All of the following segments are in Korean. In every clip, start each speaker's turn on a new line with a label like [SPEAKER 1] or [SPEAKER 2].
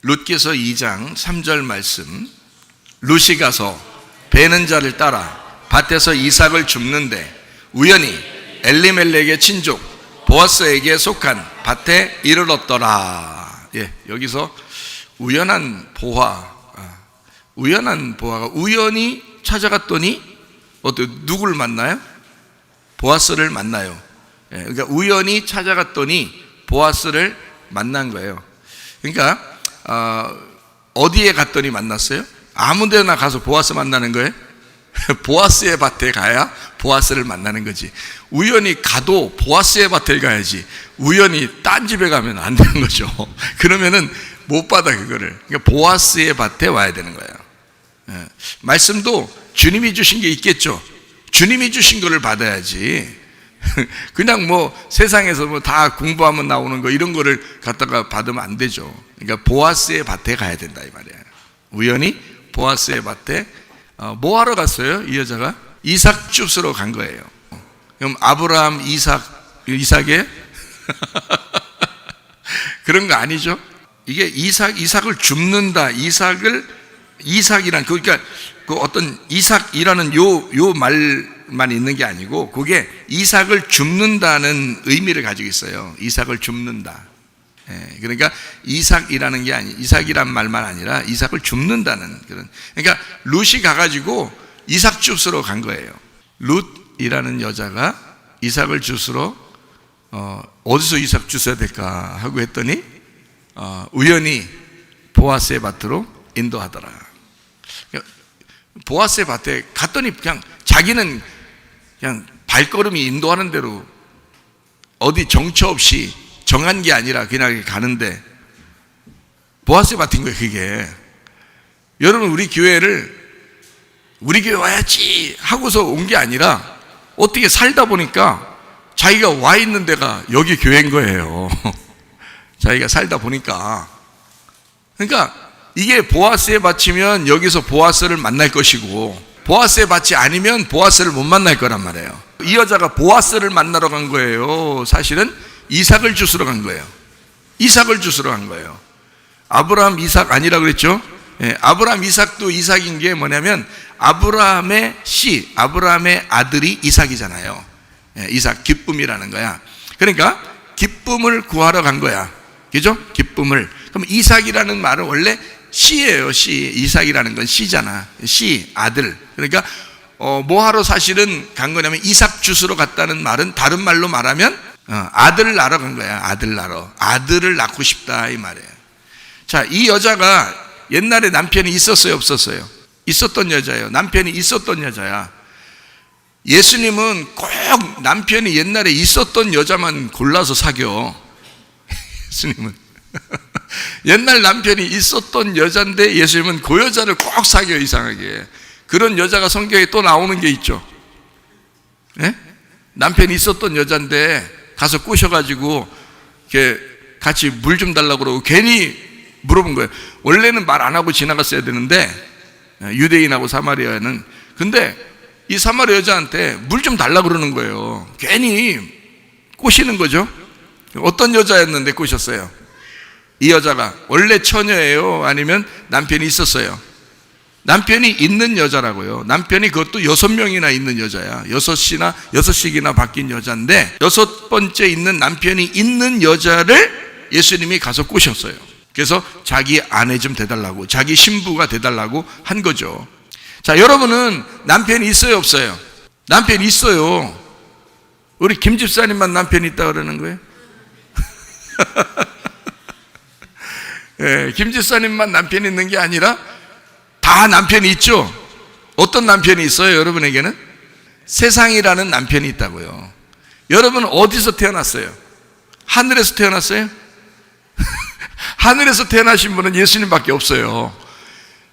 [SPEAKER 1] 룻기서 2장 3절 말씀. 룻이 가서 베는 자를 따라 밭에서 이삭을 줍는데 우연히 엘리멜렉의 친족 보아스에게 속한 밭에 이르렀더라. 여기서 우연한 보아가 우연히 찾아갔더니 누구를 만나요? 보아스를 만나요. 그러니까 우연히 찾아갔더니 보아스를 만난 거예요. 그러니까 어디에 갔더니 만났어요? 아무 데나 가서 보아스 만나는 거예요? 보아스의 밭에 가야 보아스를 만나는 거지. 우연히 가도 보아스의 밭에 가야지 우연히 딴 집에 가면 안 되는 거죠. 그러면은 못 받아 그거를. 그러니까 보아스의 밭에 와야 되는 거예요. 말씀도 주님이 주신 게 있겠죠. 주님이 주신 거를 받아야지. 그냥 세상에서 다 공부하면 나오는 거 이런 거를 갖다가 받으면 안 되죠. 그러니까 보아스의 밭에 가야 된다 이 말이에요. 우연히 보아스의 밭에 뭐 하러 갔어요? 이 여자가 이삭 주스러 간 거예요. 그럼 아브라함 이삭의 그런 거 아니죠? 이게 이삭을 줍는다. 이삭이란 그러니까 그 어떤 이삭이라는 요 말만 있는 게 아니고 그게 이삭을 줍는다는 의미를 가지고 있어요. 이삭을 줍는다. 그러니까 이삭이라는 게 이삭이란 말만 아니라 이삭을 줍는다는 그런. 그러니까 룻이 가가지고 이삭 주스러 간 거예요. 룻이라는 여자가 이삭을 주스러 어디서 이삭 주셔야 될까 하고 했더니 우연히 보아스의 밭으로 인도하더라. 보아스의 밭에 갔더니 그냥 자기는 그냥 발걸음이 인도하는 대로 어디 정처 없이 정한 게 아니라 그냥 가는데 보아스의 밭인 거예요. 그게 여러분 우리 교회 와야지 하고서 온 게 아니라 어떻게 살다 보니까 자기가 와 있는 데가 여기 교회인 거예요. 자기가 살다 보니까. 그러니까 이게 보아스의 밭이면 여기서 보아스를 만날 것이고 보아스의 밭이 아니면 보아스를 못 만날 거란 말이에요. 이 여자가 보아스를 만나러 간 거예요. 사실은 이삭을 주스러 간 거예요. 이삭을 주스러 간 거예요. 아브라함 이삭 아니라 그랬죠? 아브라함 이삭도 이삭인 게 뭐냐면 아브라함의 아들이 이삭이잖아요. 이삭, 기쁨이라는 거야. 그러니까 기쁨을 구하러 간 거야. 그죠? 기쁨을. 그럼 이삭이라는 말은 원래 씨예요. 씨. 이삭이라는 건 씨잖아. 씨, 아들. 그러니까 뭐 하러 사실은 간 거냐면 이삭 주스러 갔다는 말은 다른 말로 말하면 아들을 낳으러 간 거야. 아들 낳으러. 아들을 낳고 싶다 이 말이에요. 자, 이 여자가 옛날에 남편이 있었어요, 없었어요? 있었던 여자예요. 남편이 있었던 여자야. 예수님은 꼭 남편이 옛날에 있었던 여자만 골라서 사겨. 예수님은 옛날 남편이 있었던 여자인데 예수님은 그 여자를 꼭 사겨. 이상하게 그런 여자가 성경에 또 나오는 게 있죠. 남편이 있었던 여자인데 가서 꼬셔가지고 이렇게 같이 물 좀 달라고 그러고 괜히 물어본 거예요. 원래는 말 안 하고 지나갔어야 되는데 유대인하고 사마리아는. 근데 이 사마리아 여자한테 물 좀 달라고 그러는 거예요. 괜히 꼬시는 거죠. 어떤 여자였는데 꼬셨어요? 이 여자가 원래 처녀예요? 아니면 남편이 있었어요? 남편이 있는 여자라고요. 남편이 그것도 6명이나 있는 여자야. 6씩이나 바뀐 여자인데 6번째 있는 남편이 있는 여자를 예수님이 가서 꼬셨어요. 그래서 자기 아내 좀 돼달라고, 자기 신부가 돼달라고 한 거죠. 자, 여러분은 남편이 있어요, 없어요? 남편이 있어요. 우리 김 집사님만 남편이 있다 그러는 거예요? 김 집사님만 남편이 있는 게 아니라 다 남편이 있죠. 어떤 남편이 있어요? 여러분에게는 세상이라는 남편이 있다고요. 여러분 어디서 태어났어요? 하늘에서 태어났어요? 하늘에서 태어나신 분은 예수님밖에 없어요.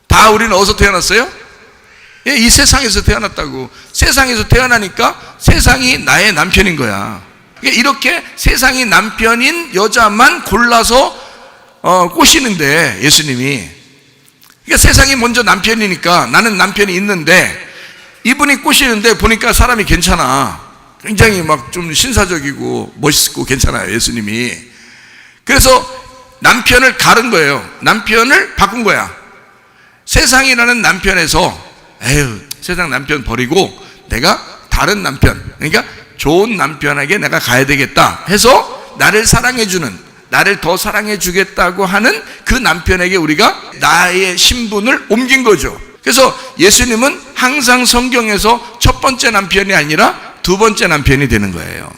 [SPEAKER 1] 다 우리는 어디서 태어났어요? 이 세상에서 태어났다고. 세상에서 태어나니까 세상이 나의 남편인 거야. 이렇게 세상이 남편인 여자만 골라서 꼬시는데 예수님이. 그러니까 세상이 먼저 남편이니까 나는 남편이 있는데 이분이 꼬시는데 보니까 사람이 괜찮아. 굉장히 막 좀 신사적이고 멋있고 괜찮아요, 예수님이. 그래서 남편을 가른 거예요. 남편을 바꾼 거야. 세상이라는 남편에서 에휴, 세상 남편 버리고 내가 다른 남편, 그러니까 좋은 남편에게 내가 가야 되겠다 해서 나를 사랑해주는, 나를 더 사랑해주겠다고 하는 그 남편에게 우리가 나의 신분을 옮긴 거죠. 그래서 예수님은 항상 성경에서 첫 번째 남편이 아니라 두 번째 남편이 되는 거예요,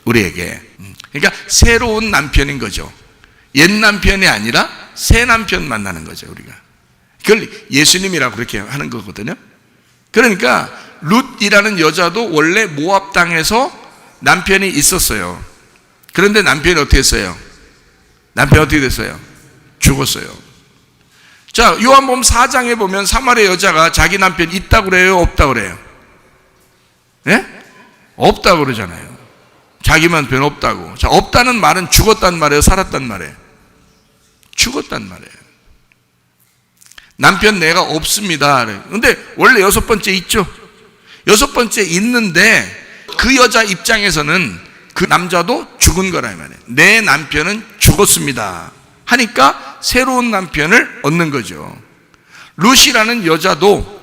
[SPEAKER 1] 우리에게. 그러니까 새로운 남편인 거죠. 옛 남편이 아니라 새 남편 만나는 거죠, 우리가. 그걸 예수님이라고 그렇게 하는 거거든요. 그러니까 룻이라는 여자도 원래 모압 땅에서 남편이 있었어요. 그런데 남편이 어떻게 했어요? 남편이 어떻게 됐어요? 죽었어요. 자, 요한복음 4장에 보면 사마리아 여자가 자기 남편 있다고 그래요, 없다고 그래요? 예? 없다고 그러잖아요. 자기 남편 없다고. 자, 없다는 말은 죽었단 말이에요, 살았단 말이에요? 죽었단 말이에요. 남편 내가 없습니다. 근데 원래 여섯 번째 있죠. 여섯 번째 있는데 그 여자 입장에서는 그 남자도 죽은 거라 이 말이에요. 내 남편은 죽었습니다 하니까 새로운 남편을 얻는 거죠. 룻이라는 여자도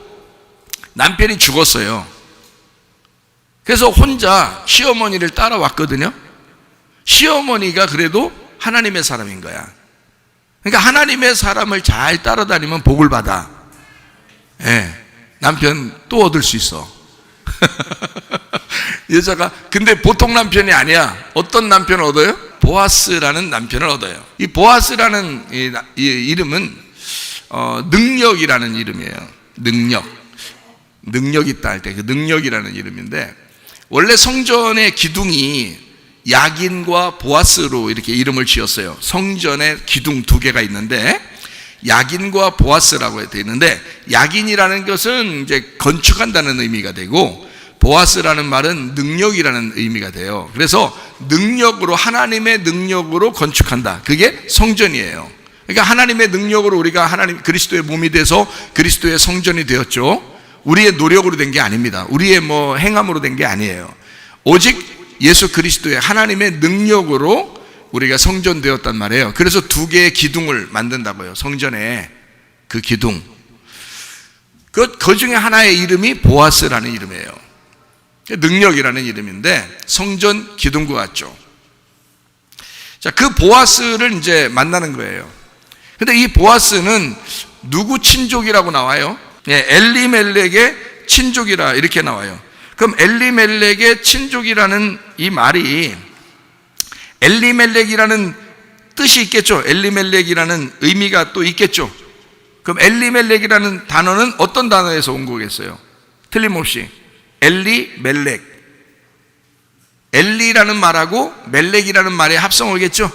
[SPEAKER 1] 남편이 죽었어요. 그래서 혼자 시어머니를 따라왔거든요. 시어머니가 그래도 하나님의 사람인 거야. 그러니까 하나님의 사람을 잘 따라다니면 복을 받아. 예, 남편 또 얻을 수 있어. 여자가 근데 보통 남편이 아니야. 어떤 남편을 얻어요? 보아스라는 남편을 얻어요. 이 보아스라는 이 이름은 능력이라는 이름이에요. 능력 있다 할 때 그 능력이라는 이름인데, 원래 성전의 기둥이 야긴과 보아스로 이렇게 이름을 지었어요. 성전에 기둥 두 개가 있는데 야긴과 보아스라고 되어 있는데, 야긴이라는 것은 이제 건축한다는 의미가 되고 보아스라는 말은 능력이라는 의미가 돼요. 그래서 능력으로, 하나님의 능력으로 건축한다. 그게 성전이에요. 그러니까 하나님의 능력으로 우리가 하나님 그리스도의 몸이 돼서 그리스도의 성전이 되었죠. 우리의 노력으로 된 게 아닙니다. 우리의 뭐 행함으로 된 게 아니에요. 오직 예수 그리스도의 하나님의 능력으로 우리가 성전되었단 말이에요. 그래서 두 개의 기둥을 만든다고요. 성전에 그 기둥. 그 중에 하나의 이름이 보아스라는 이름이에요. 능력이라는 이름인데 성전 기둥과 같죠. 자, 그 보아스를 이제 만나는 거예요. 근데 이 보아스는 누구 친족이라고 나와요? 예, 엘리멜렉의 친족이라 이렇게 나와요. 그럼 엘리멜렉의 친족이라는 이 말이 엘리멜렉이라는 뜻이 있겠죠. 엘리멜렉이라는 의미가 또 있겠죠. 그럼 엘리멜렉이라는 단어는 어떤 단어에서 온 거겠어요? 틀림없이 엘리멜렉. 엘리라는 말하고 멜렉이라는 말의 합성어겠죠.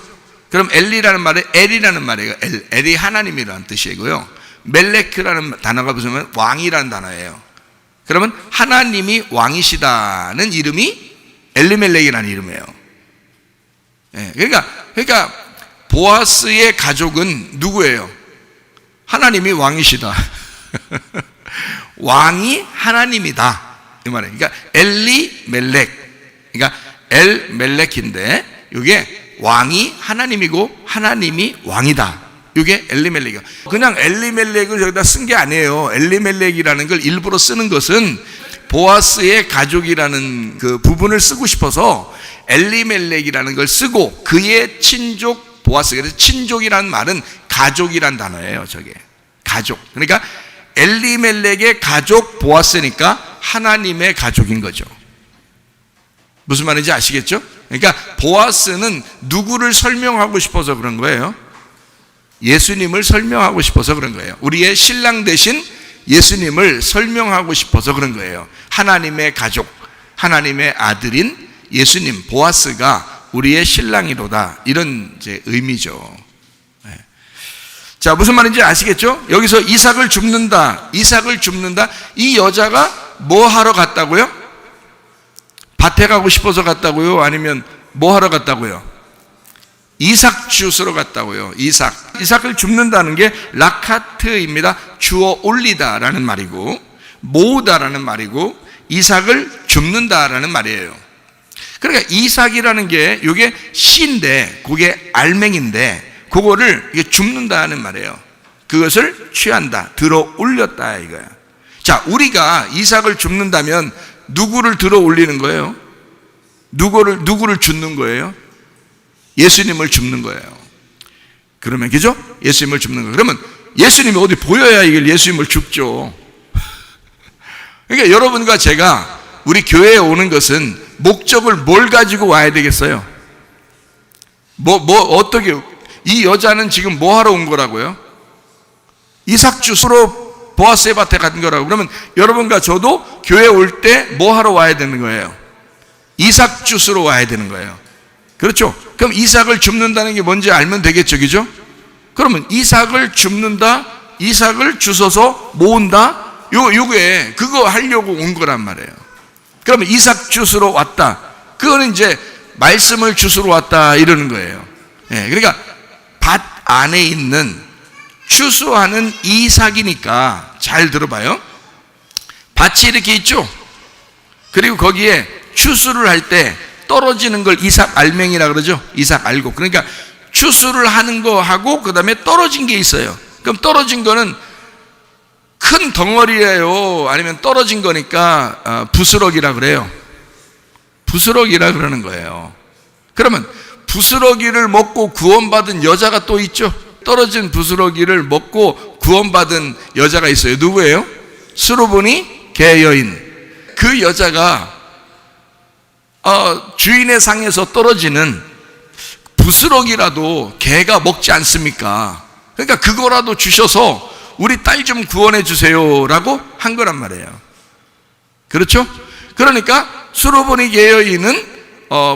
[SPEAKER 1] 그럼 엘리라는 말은 엘이라는 말이에요. 엘이 하나님이라는 뜻이고요. 멜렉이라는 단어가 무슨 왕이라는 단어예요. 그러면 하나님이 왕이시다는 이름이 엘리멜렉이라는 이름이에요. 예, 그러니까 보아스의 가족은 누구예요? 하나님이 왕이시다. 왕이 하나님이다 이 말이에요. 그러니까 엘리멜렉, 그러니까 엘멜렉인데 이게 왕이 하나님이고 하나님이 왕이다. 이게 엘리멜렉이야. 그냥 엘리멜렉을 여기다 쓴 게 아니에요. 엘리멜렉이라는 걸 일부러 쓰는 것은 보아스의 가족이라는 그 부분을 쓰고 싶어서 엘리멜렉이라는 걸 쓰고 그의 친족 보아스. 그래서 친족이라는 말은 가족이란 단어예요. 저게 가족. 그러니까 엘리멜렉의 가족 보아스니까 하나님의 가족인 거죠. 무슨 말인지 아시겠죠? 그러니까 보아스는 누구를 설명하고 싶어서 그런 거예요? 예수님을 설명하고 싶어서 그런 거예요. 우리의 신랑 되신 예수님을 설명하고 싶어서 그런 거예요. 하나님의 가족, 하나님의 아들인 예수님, 보아스가 우리의 신랑이로다. 이런 이제 의미죠. 네. 자, 무슨 말인지 아시겠죠? 여기서 이삭을 줍는다. 이 여자가 뭐 하러 갔다고요? 밭에 가고 싶어서 갔다고요? 아니면 뭐 하러 갔다고요? 이삭 주스러 갔다고요. 이삭을 줍는다는 게 라카트입니다. 주어 올리다라는 말이고, 모으다라는 말이고, 이삭을 줍는다라는 말이에요. 그러니까 이삭이라는 게 이게 씨인데 그게 알맹인데 그거를 이게 줍는다는 말이에요. 그것을 취한다, 들어 올렸다 이거야. 자, 우리가 이삭을 줍는다면 누구를 들어 올리는 거예요? 누구를 줍는 거예요? 예수님을 줍는 거예요. 그러면 그죠? 예수님을 줍는 거예요. 그러면 예수님이 어디 보여야 이걸 예수님을 줍죠. 그러니까 여러분과 제가 우리 교회에 오는 것은 목적을 뭘 가지고 와야 되겠어요? 어떻게, 이 여자는 지금 뭐 하러 온 거라고요? 이삭 주스로 보아스의 밭에 간 거라고. 그러면 여러분과 저도 교회 올 때 뭐 하러 와야 되는 거예요? 이삭 주스로 와야 되는 거예요. 그렇죠? 그럼 이삭을 줍는다는 게 뭔지 알면 되겠죠, 그죠? 그러면 이삭을 줍는다, 이삭을 주워서 모은다, 요게 그거 하려고 온 거란 말이에요. 그러면 이삭 주스로 왔다, 그거는 이제 말씀을 주스로 왔다 이러는 거예요. 그러니까 밭 안에 있는 추수하는 이삭이니까 잘 들어봐요. 밭이 이렇게 있죠. 그리고 거기에 추수를 할 때 떨어지는 걸 이삭 알맹이라 그러죠. 이삭 알곡. 그러니까 추수를 하는 거하고 그 다음에 떨어진 게 있어요. 그럼 떨어진 거는 큰 덩어리예요, 아니면 떨어진 거니까 부스러기라 그래요. 부스러기라 그러는 거예요. 그러면 부스러기를 먹고 구원받은 여자가 또 있죠. 떨어진 부스러기를 먹고 구원받은 여자가 있어요. 누구예요? 수로보니 개 여인. 그 여자가 주인의 상에서 떨어지는 부스러기라도 개가 먹지 않습니까? 그러니까 그거라도 주셔서 우리 딸 좀 구원해 주세요 라고 한 거란 말이에요. 그렇죠? 그러니까 수로보니 개 여인은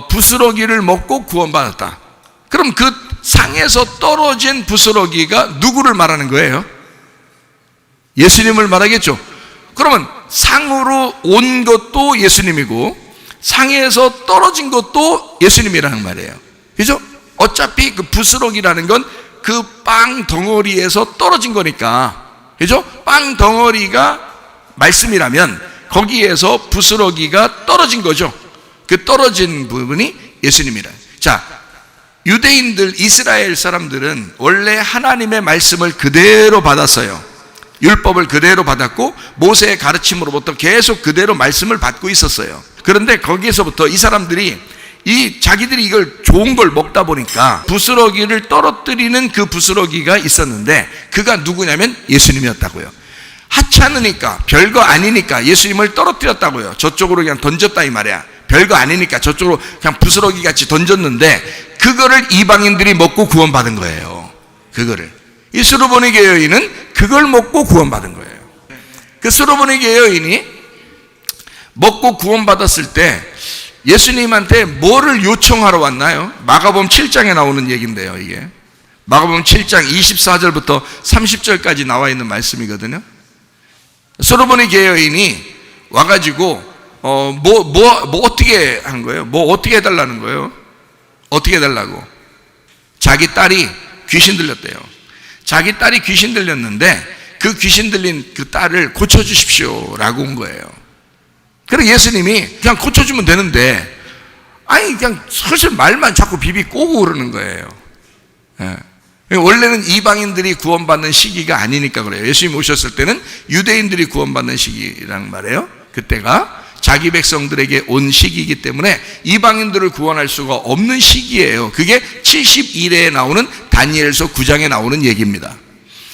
[SPEAKER 1] 부스러기를 먹고 구원받았다. 그럼 그 상에서 떨어진 부스러기가 누구를 말하는 거예요? 예수님을 말하겠죠. 그러면 상으로 온 것도 예수님이고 상에서 떨어진 것도 예수님이라는 말이에요. 그죠? 어차피 그 부스러기라는 건 그 빵 덩어리에서 떨어진 거니까, 그죠? 빵 덩어리가 말씀이라면 거기에서 부스러기가 떨어진 거죠. 그 떨어진 부분이 예수님이라. 자, 유대인들, 이스라엘 사람들은 원래 하나님의 말씀을 그대로 받았어요. 율법을 그대로 받았고 모세의 가르침으로부터 계속 그대로 말씀을 받고 있었어요. 그런데 거기에서부터 이 사람들이 자기들이 이걸 좋은 걸 먹다 보니까 부스러기를 떨어뜨리는 그 부스러기가 있었는데 그가 누구냐면 예수님이었다고요. 하찮으니까, 별거 아니니까 예수님을 떨어뜨렸다고요. 저쪽으로 그냥 던졌다 이 말이야. 별거 아니니까 저쪽으로 그냥 부스러기 같이 던졌는데 그거를 이방인들이 먹고 구원받은 거예요. 그거를. 이 수로보니게 여인은 그걸 먹고 구원받은 거예요. 그 수로보니게 여인이 먹고 구원받았을 때 예수님한테 뭐를 요청하러 왔나요? 마가복음 7장에 나오는 얘기인데요, 이게. 마가복음 7장 24절부터 30절까지 나와 있는 말씀이거든요. 수로보니게 여인이 와가지고 어떻게 한 거예요? 어떻게 해달라는 거예요? 어떻게 해달라고? 자기 딸이 귀신 들렸대요. 자기 딸이 귀신 들렸는데 그 귀신 들린 그 딸을 고쳐주십시오 라고 온 거예요. 그래서 예수님이 그냥 고쳐주면 되는데 그냥 슬슬 말만 자꾸 비비 꼬고 그러는 거예요. 원래는 이방인들이 구원받는 시기가 아니니까 그래요. 예수님이 오셨을 때는 유대인들이 구원받는 시기란 말이에요. 그때가 자기 백성들에게 온 시기이기 때문에 이방인들을 구원할 수가 없는 시기예요. 그게 70일에 나오는 다니엘서 9장에 나오는 얘기입니다.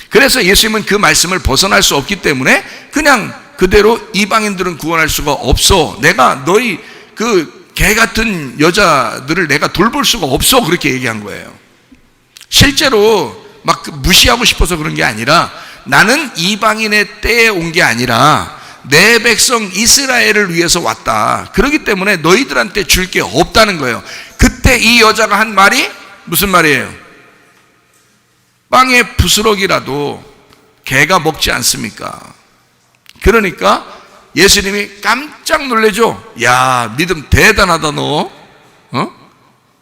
[SPEAKER 1] 그래서 예수님은 그 말씀을 벗어날 수 없기 때문에 그냥 그대로 이방인들은 구원할 수가 없어, 내가 너희 그 개 같은 여자들을 내가 돌볼 수가 없어, 그렇게 얘기한 거예요. 실제로 막 무시하고 싶어서 그런 게 아니라 나는 이방인의 때에 온 게 아니라 내 백성 이스라엘을 위해서 왔다. 그렇기 때문에 너희들한테 줄 게 없다는 거예요. 그때 이 여자가 한 말이 무슨 말이에요? 빵의 부스러기라도 개가 먹지 않습니까? 그러니까 예수님이 깜짝 놀래죠. 야, 믿음 대단하다 너.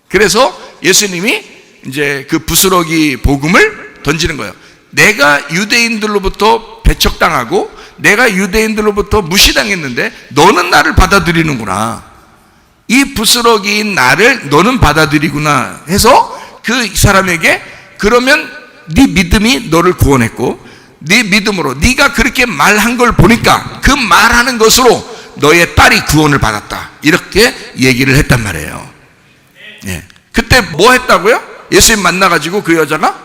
[SPEAKER 1] 그래서 예수님이 이제 그 부스러기 복음을 던지는 거예요. 내가 유대인들로부터 배척당하고 내가 유대인들로부터 무시당했는데 너는 나를 받아들이는구나. 이 부스러기인 나를 너는 받아들이구나 해서 그 사람에게 그러면 네 믿음이 너를 구원했고 네 믿음으로 네가 그렇게 말한 걸 보니까 그 말하는 것으로 너의 딸이 구원을 받았다. 이렇게 얘기를 했단 말이에요. 예. 그때 뭐 했다고요? 예수님 만나가지고 그 여자가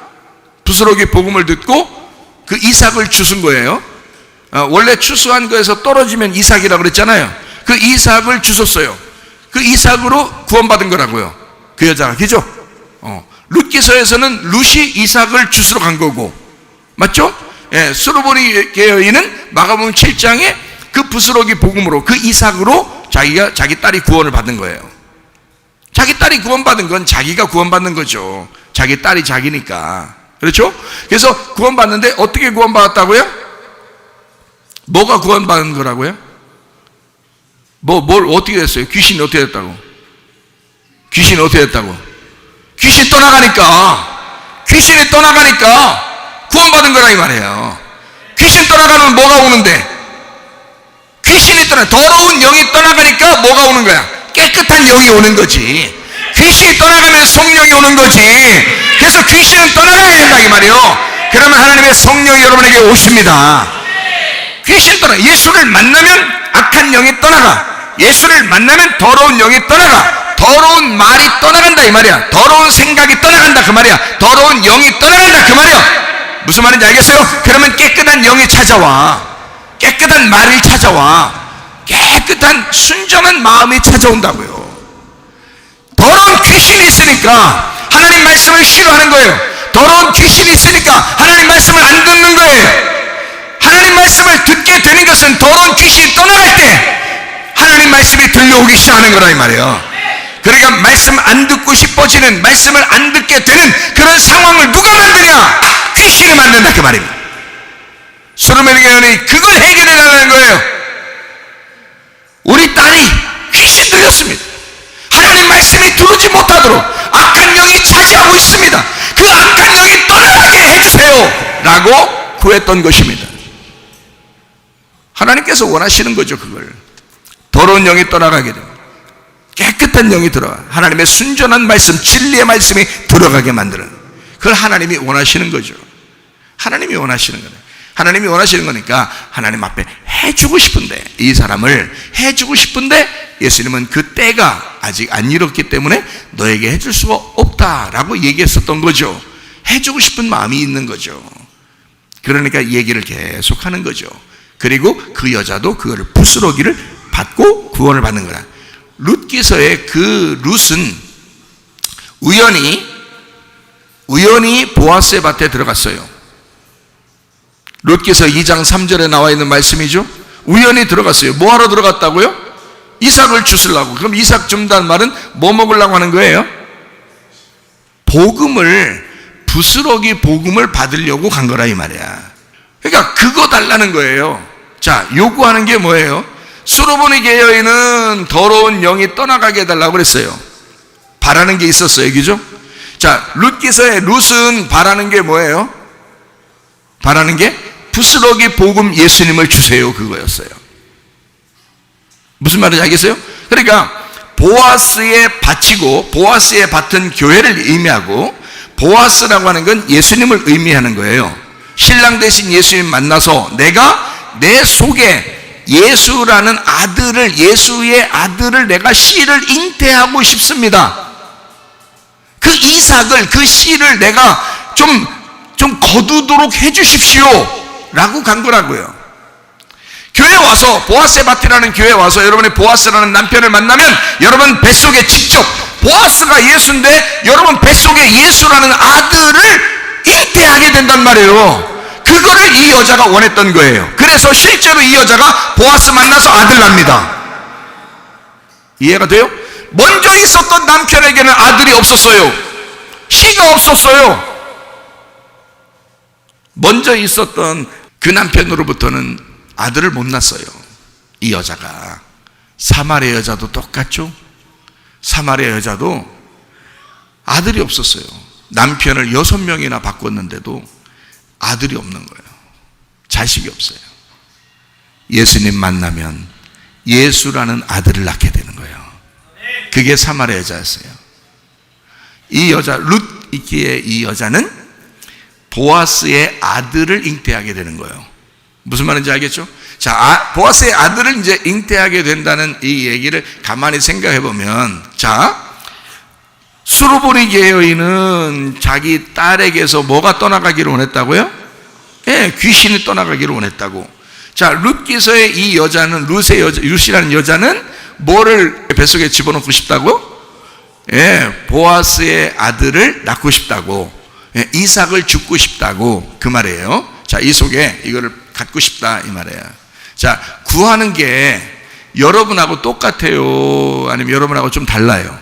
[SPEAKER 1] 부스러기 복음을 듣고 그 이삭을 주신 거예요. 원래 추수한 거에서 떨어지면 이삭이라고 그랬잖아요. 그 이삭을 주셨어요. 그 이삭으로 구원받은 거라고요. 그 여자가. 그죠? 룻기서에서는 룻이 이삭을 주스러 간 거고, 맞죠? 예, 스로보니 여인은 마가복음 7장에 그 부스러기 복음으로 그 이삭으로 자기 딸이 구원을 받은 거예요. 자기 딸이 구원받은 건 자기가 구원받는 거죠. 자기 딸이 자기니까. 그렇죠? 그래서 구원받는데 어떻게 구원받았다고요? 뭐가 구원받은 거라고요? 뭘 어떻게 됐어요? 귀신이 어떻게 됐다고? 귀신이 어떻게 됐다고? 귀신이 떠나가니까 구원받은 거라 이 말이에요. 귀신 떠나가면 뭐가 오는데? 귀신이 더러운 영이 떠나가니까 뭐가 오는 거야? 깨끗한 영이 오는 거지. 귀신이 떠나가면 성령이 오는 거지. 그래서 귀신은 떠나가야 된다 이 말이에요. 그러면 하나님의 성령이 여러분에게 오십니다. 귀신 예수를 만나면 악한 영이 떠나가. 예수를 만나면 더러운 영이 떠나가. 더러운 말이 떠나간다 이 말이야. 더러운 생각이 떠나간다 그 말이야. 더러운 영이 떠나간다 그 말이야. 무슨 말인지 알겠어요? 그러면 깨끗한 영이 찾아와. 깨끗한 말이 찾아와. 깨끗한 순정한 마음이 찾아온다고요. 더러운 귀신이 있으니까 하나님 말씀을 싫어하는 거예요. 더러운 귀신이 있으니까 하나님 말씀을 안 듣는 거예요. 하나님 말씀을 듣게 되는 것은 더러운 귀신이 떠나갈 때 하나님 말씀이 들려오기 시작하는 거라 이 말이에요. 그러니까 말씀 안 듣고 싶어지는, 말씀을 안 듣게 되는 그런 상황을 누가 만드냐? 귀신이 만든다 그 말입니다. 수르메리 교회는 그걸 해결해라는 거예요. 우리 딸이 귀신 들렸습니다. 하나님 말씀이 들어오지 못하도록 악한 영이 차지하고 있습니다. 그 악한 영이 떠나게 해주세요 라고 구했던 것입니다. 하나님께서 원하시는 거죠. 그걸 더러운 영이 떠나가게 됩니다. 깨끗한 영이 들어가 하나님의 순전한 말씀, 진리의 말씀이 들어가게 만드는, 그걸 하나님이 원하시는 거죠. 하나님이 원하시는 거예요. 하나님이 원하시는 거니까 하나님 앞에 해주고 싶은데, 이 사람을 해주고 싶은데 예수님은 그 때가 아직 안 이뤘기 때문에 너에게 해줄 수가 없다라고 얘기했었던 거죠. 해주고 싶은 마음이 있는 거죠. 그러니까 얘기를 계속하는 거죠. 그리고 그 여자도 그거를 부스러기를 받고 구원을 받는 거라. 룻기서의 그 룻은 우연히 보아스의 밭에 들어갔어요. 룻기서 2장 3절에 나와 있는 말씀이죠. 우연히 들어갔어요. 뭐 하러 들어갔다고요? 이삭을 주스려고. 그럼 이삭 준다는 말은 뭐 먹으려고 하는 거예요? 부스러기 복음을 받으려고 간 거라 이 말이야. 그러니까 그거 달라는 거예요. 자, 요구하는 게 뭐예요? 수로보니 여인은 더러운 영이 떠나가게 해달라고 그랬어요. 바라는 게 있었어요. 그죠? 자, 룻기서의 룻은 바라는 게 뭐예요? 바라는 게 부스러기 복음 예수님을 주세요 그거였어요. 무슨 말인지 알겠어요? 그러니까 보아스의 밭이고 보아스의 밭은 교회를 의미하고, 보아스라고 하는 건 예수님을 의미하는 거예요. 신랑 대신 예수님 만나서 내가 내 속에 예수라는 아들을, 예수의 아들을 내가 씨를 잉태하고 싶습니다. 그 이삭을, 그 씨를 내가 좀 거두도록 해주십시오 라고 간 거라고요. 교회 와서, 보아스의 밭이라는 교회 와서 여러분이 보아스라는 남편을 만나면 여러분 뱃속에 직접 보아스가 예수인데 여러분 뱃속에 예수라는 아들을 잉태하게 된단 말이에요. 그거를 이 여자가 원했던 거예요. 그래서 실제로 이 여자가 보아스 만나서 아들 납니다. 이해가 돼요? 먼저 있었던 남편에게는 아들이 없었어요. 씨가 없었어요. 먼저 있었던 그 남편으로부터는 아들을 못 낳았어요. 이 여자가. 사마리아 여자도 똑같죠? 사마리아 여자도 아들이 없었어요. 남편을 6명이나 바꿨는데도 아들이 없는 거예요. 자식이 없어요. 예수님 만나면 예수라는 아들을 낳게 되는 거예요. 그게 사마리아 여자였어요. 이 여자 룻이기의 이 여자는 보아스의 아들을 잉태하게 되는 거예요. 무슨 말인지 알겠죠? 자, 보아스의 아들을 이제 잉태하게 된다는 이 얘기를 가만히 생각해 보면, 자, 수르보니게 여인은 자기 딸에게서 뭐가 떠나가기를 원했다고요? 예, 귀신이 떠나가기를 원했다고. 자, 룻기서의 이 여자는, 룻이라는 여자는 뭐를 뱃속에 집어넣고 싶다고? 예, 보아스의 아들을 낳고 싶다고. 예, 이삭을 죽고 싶다고, 그 말이에요. 자, 이 속에 이거를 갖고 싶다, 이 말이에요. 자, 구하는 게 여러분하고 똑같아요? 아니면 여러분하고 좀 달라요?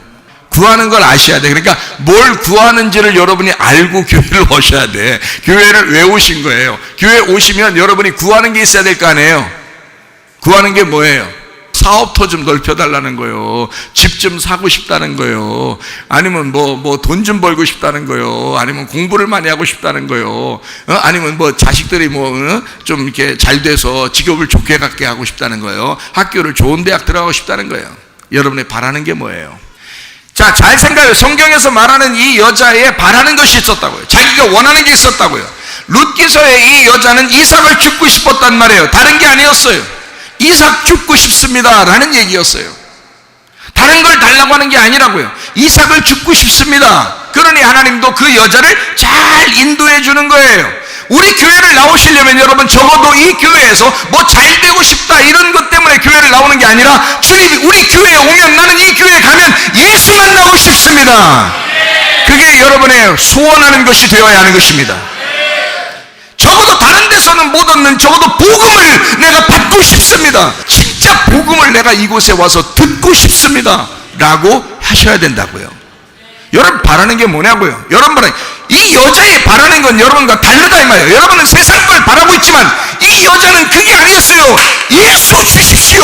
[SPEAKER 1] 구하는 걸 아셔야 돼. 그러니까 뭘 구하는지를 여러분이 알고 교회를 오셔야 돼. 교회를 왜 오신 거예요? 교회 오시면 여러분이 구하는 게 있어야 될 거 아니에요? 구하는 게 뭐예요? 사업터 좀 넓혀달라는 거예요. 집 좀 사고 싶다는 거예요. 아니면 돈 좀 벌고 싶다는 거예요. 아니면 공부를 많이 하고 싶다는 거예요. 아니면 자식들이 좀 이렇게 잘 돼서 직업을 좋게 갖게 하고 싶다는 거예요. 학교를 좋은 대학 들어가고 싶다는 거예요. 여러분이 바라는 게 뭐예요? 자, 잘 생각해요. 성경에서 말하는 이 여자의 바라는 것이 있었다고요. 자기가 원하는 게 있었다고요. 룻기서의 이 여자는 이삭을 죽고 싶었단 말이에요. 다른 게 아니었어요. 이삭 죽고 싶습니다 라는 얘기였어요. 다른 걸 달라고 하는 게 아니라고요. 이삭을 죽고 싶습니다. 그러니 하나님도 그 여자를 잘 인도해 주는 거예요. 우리 교회를 나오시려면 여러분 적어도 이 교회에서 뭐 잘 되고 싶다 이런 것 때문에 교회를 나오는 게 아니라, 주님이 우리 교회에 오면 나는 이 교회에 가면 예수 만나고 싶습니다. 그게 여러분의 소원하는 것이 되어야 하는 것입니다. 적어도 다른 데서는 못 얻는 적어도 복음을 내가 받고 싶습니다. 진짜 복음을 내가 이곳에 와서 듣고 싶습니다 라고 하셔야 된다고요. 여러분 바라는 게 뭐냐고요? 여러분은 이 여자의 바라는 건 여러분과 다르다 이 말이에요. 여러분은 세상 걸 바라고 있지만 이 여자는 그게 아니었어요. 예수 주십시오.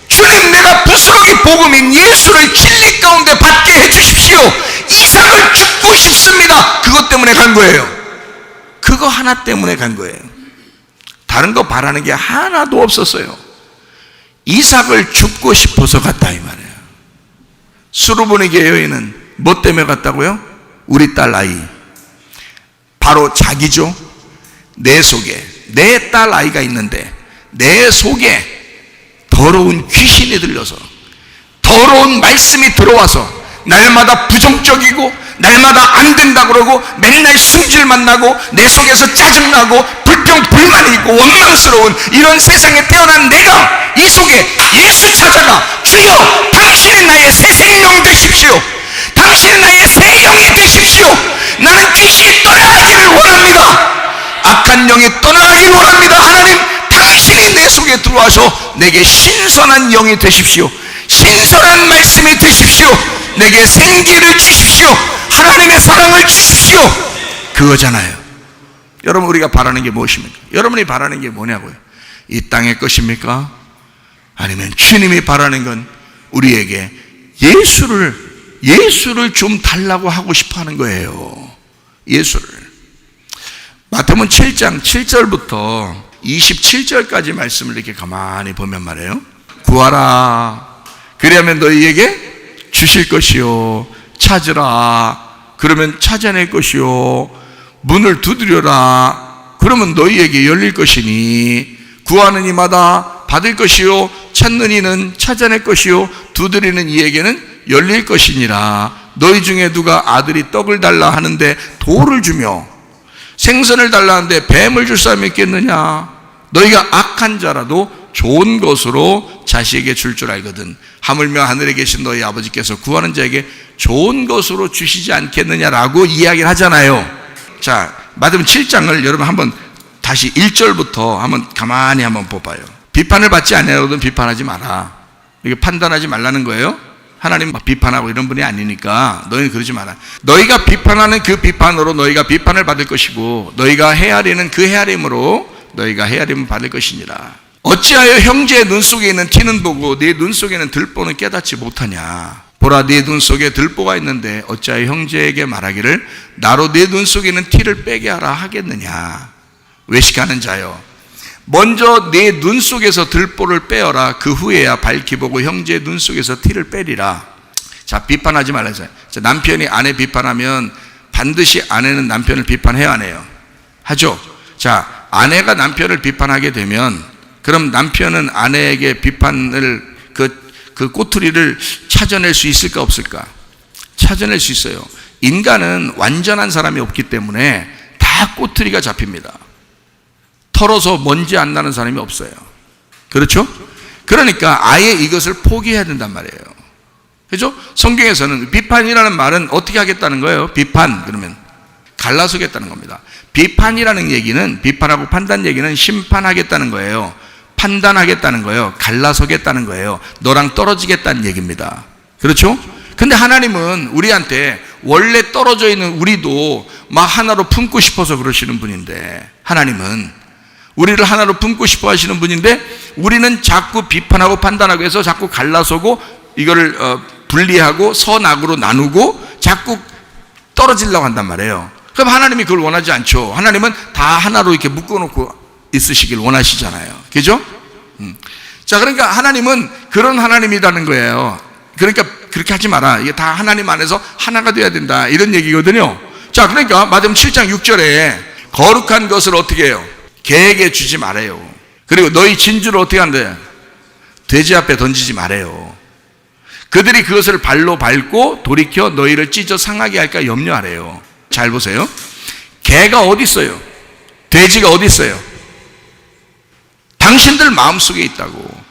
[SPEAKER 1] 주님, 내가 부스러기 복음인 예수를 진리 가운데 받게 해주십시오. 이삭을 죽고 싶습니다. 그것 때문에 간 거예요. 그거 하나 때문에 간 거예요. 다른 거 바라는 게 하나도 없었어요. 이삭을 죽고 싶어서 갔다 이 말이에요. 수르보니게 여인은 뭐 때문에 갔다고요? 우리 딸 아이, 바로 자기죠. 내 속에 내 딸 아이가 있는데 내 속에 더러운 귀신이 들려서, 더러운 말씀이 들어와서 날마다 부정적이고 날마다 안 된다 그러고 맨날 승질만 나고 내 속에서 짜증나고 불평 불만이 있고 원망스러운 이런 세상에 태어난 내가 이 속에 예수 찾아가, 주여 당신이 나의 새 생명 되십시오. 당신이 나의 새 영이 되십시오. 나는 귀신이 떠나가기를 원합니다. 악한 영이 떠나가기를 원합니다. 하나님, 당신이 내 속에 들어와서 내게 신선한 영이 되십시오. 신선한 말씀이 되십시오. 내게 생기를 주십시오. 하나님의 사랑을 주십시오. 그거잖아요. 여러분, 우리가 바라는 게 무엇입니까? 여러분이 바라는 게 뭐냐고요? 이 땅의 것입니까? 아니면 주님이 바라는 건 우리에게 예수를 좀 달라고 하고 싶어 하는 거예요. 예수를. 마태복음 7장 7절부터 27절까지 말씀을 이렇게 가만히 보면 말이에요. 구하라, 그리하면 너희에게 주실 것이요, 찾으라, 그러면 찾아낼 것이요, 문을 두드려라, 그러면 너희에게 열릴 것이니, 구하는 이마다 받을 것이요, 찾는 이는 찾아낼 것이요, 두드리는 이에게는 열릴 것이니라. 너희 중에 누가 아들이 떡을 달라 하는데 돌을 주며 생선을 달라 하는데 뱀을 줄 사람이 있겠느냐? 너희가 악한 자라도 좋은 것으로 자식에게 줄 줄 알거든 하물며 하늘에 계신 너희 아버지께서 구하는 자에게 좋은 것으로 주시지 않겠느냐라고 이야기를 하잖아요. 자, 마태복음 7장을 여러분 한번 다시 1절부터 한번 가만히 한번 봐봐요. 비판을 받지 않으려거든 비판하지 마라. 이게 판단하지 말라는 거예요. 하나님 비판하고 이런 분이 아니니까 너희는 그러지 마라. 너희가 비판하는 그 비판으로 너희가 비판을 받을 것이고, 너희가 헤아리는 그 헤아림으로 너희가 헤아림을 받을 것이니라. 어찌하여 형제의 눈 속에 있는 티는 보고 네 눈 속에 있는 들보는 깨닫지 못하냐? 보라, 네 눈 속에 들보가 있는데 어찌하여 형제에게 말하기를 나로 네 눈 속에 있는 티를 빼게 하라 하겠느냐? 외식하는 자여, 먼저 네 눈 속에서 들보를 빼어라. 그 후에야 밝히 보고 형제의 눈 속에서 티를 빼리라. 자, 비판하지 말라서. 남편이 아내 비판하면 반드시 아내는 남편을 비판해야 하네요. 하죠. 자, 아내가 남편을 비판하게 되면 그럼 남편은 아내에게 비판을 그 꼬투리를 찾아낼 수 있을까 없을까? 찾아낼 수 있어요. 인간은 완전한 사람이 없기 때문에 다 꼬투리가 잡힙니다. 털어서 먼지 안 나는 사람이 없어요. 그렇죠? 그러니까 아예 이것을 포기해야 된단 말이에요. 그렇죠? 성경에서는 비판이라는 말은 어떻게 하겠다는 거예요? 비판 그러면 갈라서겠다는 겁니다. 비판이라는 얘기는, 비판하고 판단 얘기는 심판하겠다는 거예요. 판단하겠다는 거예요. 갈라서겠다는 거예요. 너랑 떨어지겠다는 얘기입니다. 그렇죠? 근데 하나님은 우리한테 원래 떨어져 있는 우리도 막 하나로 품고 싶어서 그러시는 분인데, 하나님은 우리를 하나로 품고 싶어 하시는 분인데 우리는 자꾸 비판하고 판단하고 해서 자꾸 갈라서고 이거를 분리하고 선악으로 나누고 자꾸 떨어지려고 한단 말이에요. 그럼 하나님이 그걸 원하지 않죠. 하나님은 다 하나로 이렇게 묶어놓고 있으시길 원하시잖아요. 그죠? 자, 그러니까 하나님은 그런 하나님이라는 거예요. 그러니까 그렇게 하지 마라. 이게 다 하나님 안에서 하나가 돼야 된다. 이런 얘기거든요. 자, 그러니까 마태복음 7장 6절에 거룩한 것을 어떻게 해요? 개에게 주지 말아요. 그리고 너희 진주를 어떻게 한대? 돼지 앞에 던지지 말아요. 그들이 그것을 발로 밟고 돌이켜 너희를 찢어 상하게 할까 염려하래요. 잘 보세요. 개가 어디 있어요? 돼지가 어디 있어요? 당신들 마음속에 있다고.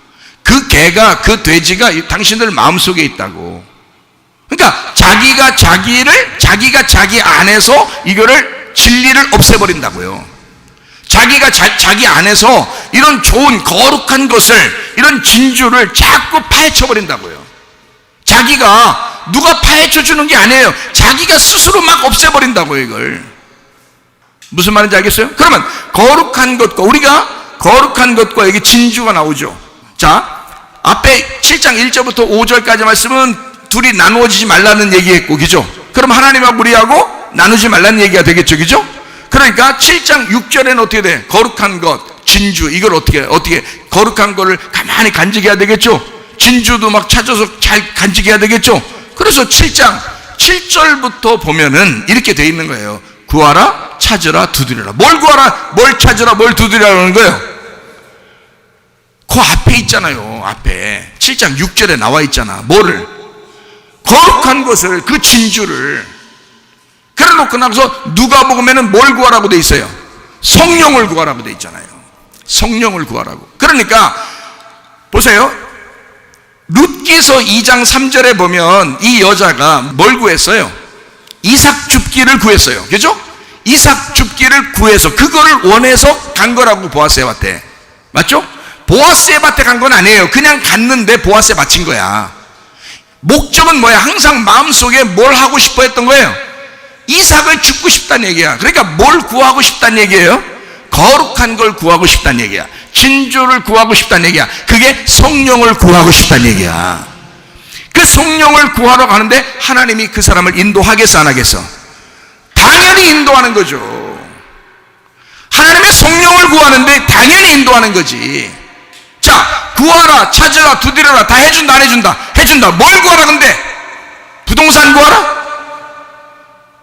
[SPEAKER 1] 그 개가, 그 돼지가 당신들 마음속에 있다고. 그러니까 자기가 자기 안에서 이거를 진리를 없애버린다고요. 자기가 자기 안에서 이런 좋은 거룩한 것을, 이런 진주를 자꾸 파헤쳐버린다고요. 자기가 누가 파헤쳐 주는 게 아니에요. 자기가 스스로 막 없애버린다고요. 이걸 무슨 말인지 알겠어요? 그러면 거룩한 것과, 우리가 거룩한 것과 여기 진주가 나오죠. 자, 앞에 7장 1절부터 5절까지 말씀은 둘이 나누어지지 말라는 얘기했고, 그죠? 그럼 하나님하고 우리하고 나누지 말라는 얘기가 되겠죠, 그죠? 그러니까 7장 6절에는 어떻게 돼? 거룩한 것, 진주, 이걸 어떻게 거룩한 거를 가만히 간직해야 되겠죠? 진주도 막 찾아서 잘 간직해야 되겠죠? 그래서 7장 7절부터 보면은 이렇게 돼 있는 거예요. 구하라, 찾으라, 두드려라. 뭘 구하라, 뭘 찾으라, 뭘 두드리라는 거예요? 그 앞에 있잖아요. 앞에 7장 6절에 나와 있잖아. 뭐를? 거룩한 것을, 그 진주를. 그래 놓고 나서 누가복음에는 뭘 구하라고 돼 있어요? 성령을 구하라고 돼 있잖아요. 성령을 구하라고. 그러니까 보세요. 룻기서 2장 3절에 보면 이 여자가 뭘 구했어요? 이삭 줍기를 구했어요. 그죠? 이삭 줍기를 구해서 그거를 원해서 간 거라고 보아스의 밭에. 맞죠? 보아스의 밭에 간 건 아니에요. 그냥 갔는데 보아스에 바친 거야. 목적은 뭐야? 항상 마음속에 뭘 하고 싶어 했던 거예요? 이삭을 줍고 싶다는 얘기야. 그러니까 뭘 구하고 싶다는 얘기예요? 거룩한 걸 구하고 싶다는 얘기야. 진주를 구하고 싶다는 얘기야. 그게 성령을 구하고 싶다는 얘기야. 그 성령을 구하러 가는데 하나님이 그 사람을 인도하겠어, 안 하겠어? 당연히 인도하는 거죠. 하나님의 성령을 구하는데 당연히 인도하는 거지. 자, 구하라, 찾으라, 두드려라. 다 해준다, 안 해준다? 해준다. 뭘 구하라 근데? 부동산 구하라?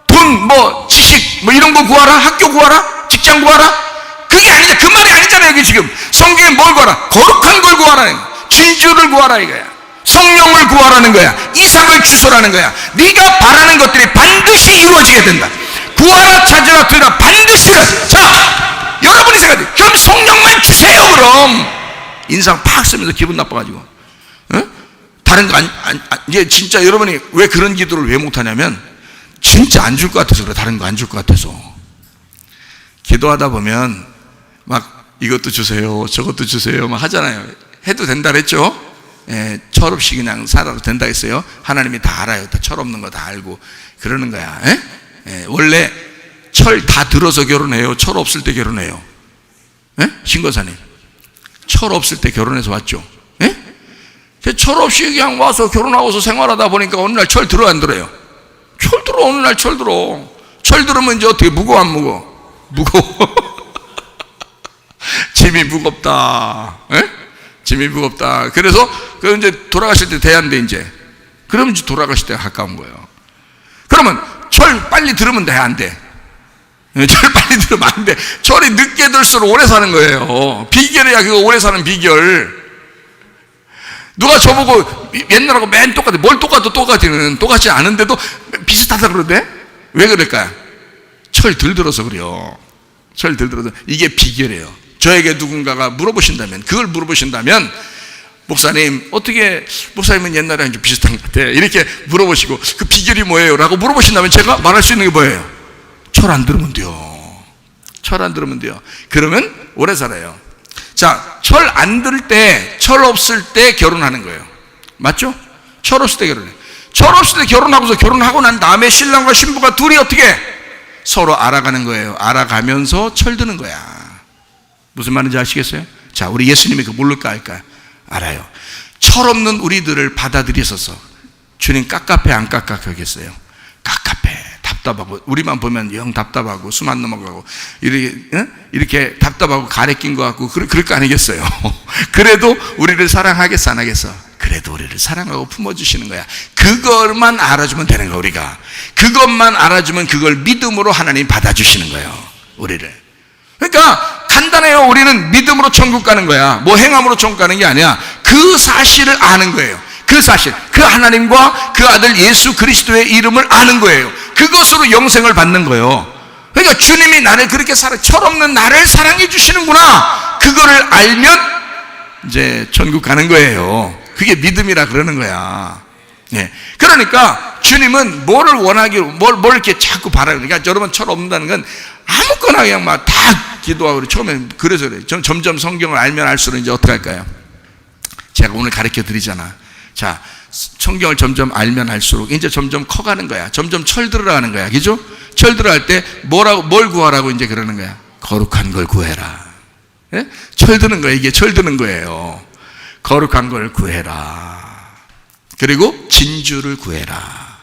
[SPEAKER 1] 돈, 지식, 이런 거 구하라? 학교 구하라? 직장 구하라? 그게 아니잖아. 그 말이 아니잖아요. 여기 지금 성경에 뭘 구하라? 거룩한 걸 구하라는 거야. 진주를 구하라 이거야. 성령을 구하라는 거야. 이삭을 주소라는 거야. 네가 바라는 것들이 반드시 이루어지게 된다. 구하라, 찾으라, 두드려라. 반드시. 자, 여러분이 생각해. 그럼 성령만 주세요. 그럼 인상 팍 쓰면서 기분 나빠가지고, 다른 거 이제 진짜 여러분이 왜 그런 기도를 왜 못하냐면 진짜 안 줄 것 같아서 그래. 다른 거 안 줄 것 같아서. 기도하다 보면 막 이것도 주세요, 저것도 주세요 막 하잖아요. 해도 된다 그랬죠? 철없이 그냥 살아도 된다 했어요. 하나님이 다 알아요. 다 철없는 거 다 알고 그러는 거야. 원래 철 다 들어서 결혼해요? 철 없을 때 결혼해요? 신거사님, 철 없을 때 결혼해서 왔죠? 철 없이 그냥 와서 결혼하고서 생활하다 보니까 어느 날 철 들어 안 들어요? 철 들어. 어느 날 철 들어. 철 들으면 이제 어떻게, 무거워 안 무거워? 무거워. 짐이 무겁다. 짐이 무겁다. 그래서 그 이제 돌아가실 때 돼야 한대 이제. 그러면 이제 돌아가실 때가 가까운 거예요. 그러면 철 철 빨리 들으면 돼, 안 돼? 철 빨리 들으면 안 돼. 철이 늦게 들수록 오래 사는 거예요. 비결이야, 그거 오래 사는 비결. 누가 저보고 옛날하고 맨 똑같아. 뭘 똑같지 않은데도 비슷하다 그러대? 왜 그럴까요? 철 덜 들어서 그래요. 철 덜 들어서. 이게 비결이에요. 저에게 누군가가 그걸 물어보신다면, 목사님, 어떻게, 목사님은 옛날에 좀 비슷한 것 같아. 이렇게 물어보시고, 그 비결이 뭐예요? 라고 물어보신다면 제가 말할 수 있는 게 뭐예요? 철 안 들으면 돼요. 철 안 들으면 돼요. 그러면 오래 살아요. 자, 철 안 들 때, 철 없을 때 결혼하는 거예요. 맞죠? 철 없을 때 결혼해. 철 없을 때 결혼하고서 결혼하고 난 다음에 신랑과 신부가 둘이 어떻게 서로 알아가는 거예요. 알아가면서 철 드는 거야. 무슨 말인지 아시겠어요? 자, 우리 예수님이 그 모를까 할까요? 알아요. 철 없는 우리들을 받아들이셔서 주님 깝깝해 안 깝깝하겠어요? 깝깝해, 답답하고, 우리만 보면 영 답답하고 숨 안 넘어가고 이렇게 답답하고 가래 낀 것 같고 그럴 거 아니겠어요? 그래도 우리를 사랑하겠어 안 하겠어? 그래도 우리를 사랑하고 품어주시는 거야. 그것만 알아주면 되는 거야. 우리가 그것만 알아주면 그걸 믿음으로 하나님 받아주시는 거예요, 우리를. 그러니까 간단해요. 우리는 믿음으로 천국 가는 거야. 뭐 행함으로 천국 가는 게 아니야. 그 사실을 아는 거예요. 그 사실, 그 하나님과 그 아들 예수 그리스도의 이름을 아는 거예요. 그것으로 영생을 받는 거예요. 그러니까 주님이 나를 그렇게 철없는 나를 사랑해 주시는구나, 그거를 알면 이제 천국 가는 거예요. 그게 믿음이라 그러는 거야. 네. 그러니까 주님은 뭐를 원하기로, 뭘 이렇게 자꾸 바라요. 그러니까 여러분, 철 없는다는 건 아무거나 그냥 막 다 기도하고, 처음에 그래서 그래. 점점 성경을 알면 알수록 이제 어떻게 할까요? 제가 오늘 가르쳐 드리잖아. 자, 성경을 점점 알면 알수록 이제 점점 커가는 거야. 점점 철 들어가는 거야. 그죠? 철 들어갈 때 뭘 구하라고 이제 그러는 거야? 거룩한 걸 구해라. 예? 철 드는 거야. 이게 철 드는 거예요. 거룩한 걸 구해라. 그리고 진주를 구해라.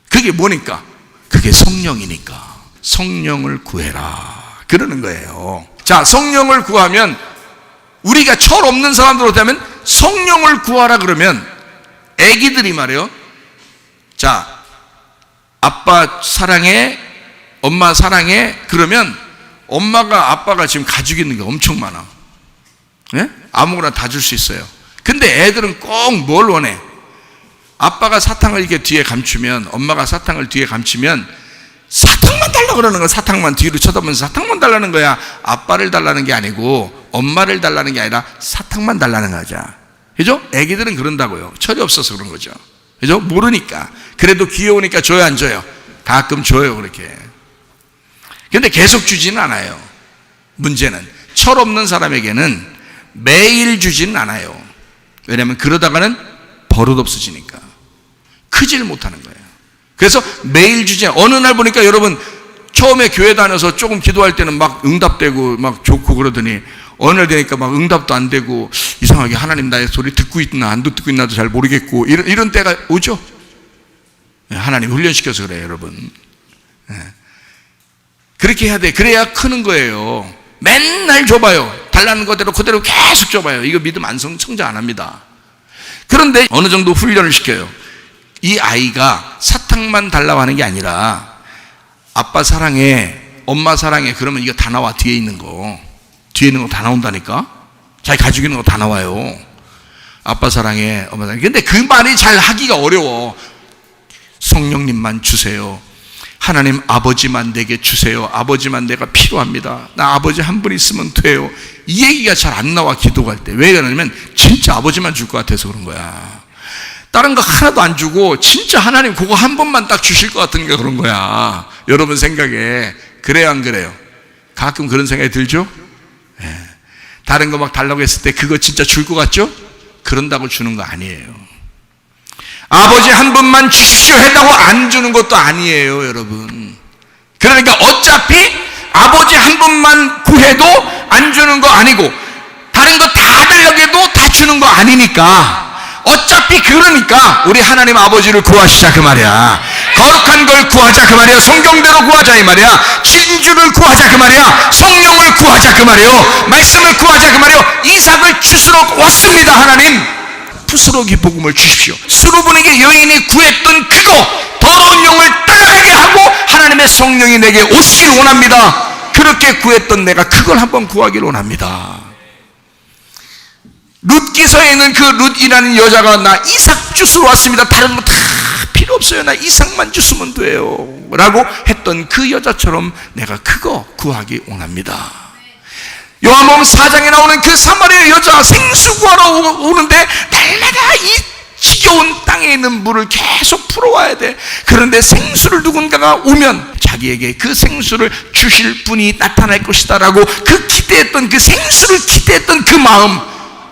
[SPEAKER 1] 그게 뭐니까? 그게 성령이니까. 성령을 구해라. 그러는 거예요. 자, 성령을 구하면, 우리가 철 없는 사람들로 되면 성령을 구하라 그러면, 애기들이 말이에요. 자, 아빠 사랑해, 엄마 사랑해. 그러면 엄마가 아빠가 지금 가지고 있는 게 엄청 많아. 예? 아무거나 다 줄 수 있어요. 근데 애들은 꼭 뭘 원해? 아빠가 사탕을 이렇게 뒤에 감추면, 엄마가 사탕을 뒤에 감추면 사탕만 달라고 그러는 거야. 사탕만 뒤로 쳐다보면서 사탕만 달라는 거야. 아빠를 달라는 게 아니고 엄마를 달라는 게 아니라 사탕만 달라는 거죠. 그죠? 애기들은 그런다고요. 철이 없어서 그런 거죠. 그죠? 모르니까. 그래도 귀여우니까 줘요, 안 줘요? 가끔 줘요, 그렇게. 근데 계속 주지는 않아요. 문제는 철 없는 사람에게는 매일 주지는 않아요. 왜냐하면 그러다가는 버릇 없어지니까 크지를 못하는 거예요. 그래서 매일 주지, 어느 날 보니까 여러분, 처음에 교회 다녀서 조금 기도할 때는 막 응답되고 막 좋고 그러더니 어느 날 되니까 막 응답도 안 되고, 이상하게 하나님 나의 소리 듣고 있나 안 듣고 있나도 잘 모르겠고, 이런 때가 오죠. 하나님 훈련시켜서 그래요, 여러분. 그렇게 해야 돼. 그래야 크는 거예요. 맨날 줘봐요. 달라는 거대로 그대로 계속 줘봐요. 이거 믿음 안 성장 안 합니다. 그런데 어느 정도 훈련을 시켜요. 이 아이가 사탕만 달라고 하는 게 아니라 아빠 사랑해, 엄마 사랑해. 그러면 이거 다 나와. 뒤에 있는 거 다 나온다니까. 자기 가지고 있는 거 다 나와요. 아빠 사랑해, 엄마 사랑해. 근데 그 말이 잘 하기가 어려워. 성령님만 주세요. 하나님 아버지만 내게 주세요. 아버지만 내가 필요합니다. 나 아버지 한 분 있으면 돼요. 이 얘기가 잘 안 나와, 기도할 때. 왜 그러냐면 진짜 아버지만 줄 것 같아서 그런 거야. 다른 거 하나도 안 주고 진짜 하나님 그거 한 번만 딱 주실 것 같은 게 그런 거야. 여러분 생각에. 그래요, 안 그래요? 가끔 그런 생각이 들죠? 네. 다른 거 막 달라고 했을 때 그거 진짜 줄 것 같죠? 그런다고 주는 거 아니에요. 아버지 한 분만 주십시오 했다고 안 주는 것도 아니에요, 여러분. 그러니까 어차피 아버지 한 분만 구해도 안 주는 거 아니고, 다른 거 다 달라고 해도 다 주는 거 아니니까, 어차피 그러니까 우리 하나님 아버지를 구하시자 그 말이야. 거룩한 걸 구하자 그 말이야. 성경대로 구하자 이 말이야. 진주를 구하자 그 말이야. 성령을 구하자 그 말이에요. 말씀을 구하자 그 말이에요. 이삭을 주스러 왔습니다. 하나님 푸스러기 복음을 주십시오. 수르분에게 여인이 구했던 그거, 더러운 영을 살게 하고 하나님의 성령이 내게 오시길 원합니다. 그렇게 구했던 내가 그걸 한번 구하기를 원합니다. 룻기서에 있는 그 룻이라는 여자가 나 이삭 주스러 왔습니다. 다른 거 다 필요 없어요. 나 이삭만 주스면 돼요 라고 했던 그 여자처럼 내가 그거 구하기 원합니다. 요한복음 4장에 나오는 그 사마리아 여자 생수 구하러 오는데 날마다 이 지겨운 땅에 있는 물을 계속 풀어와야 돼. 그런데 생수를 누군가가 오면 자기에게 그 생수를 주실 분이 나타날 것이다 라고 그 기대했던 그 생수를 기대했던 그 마음,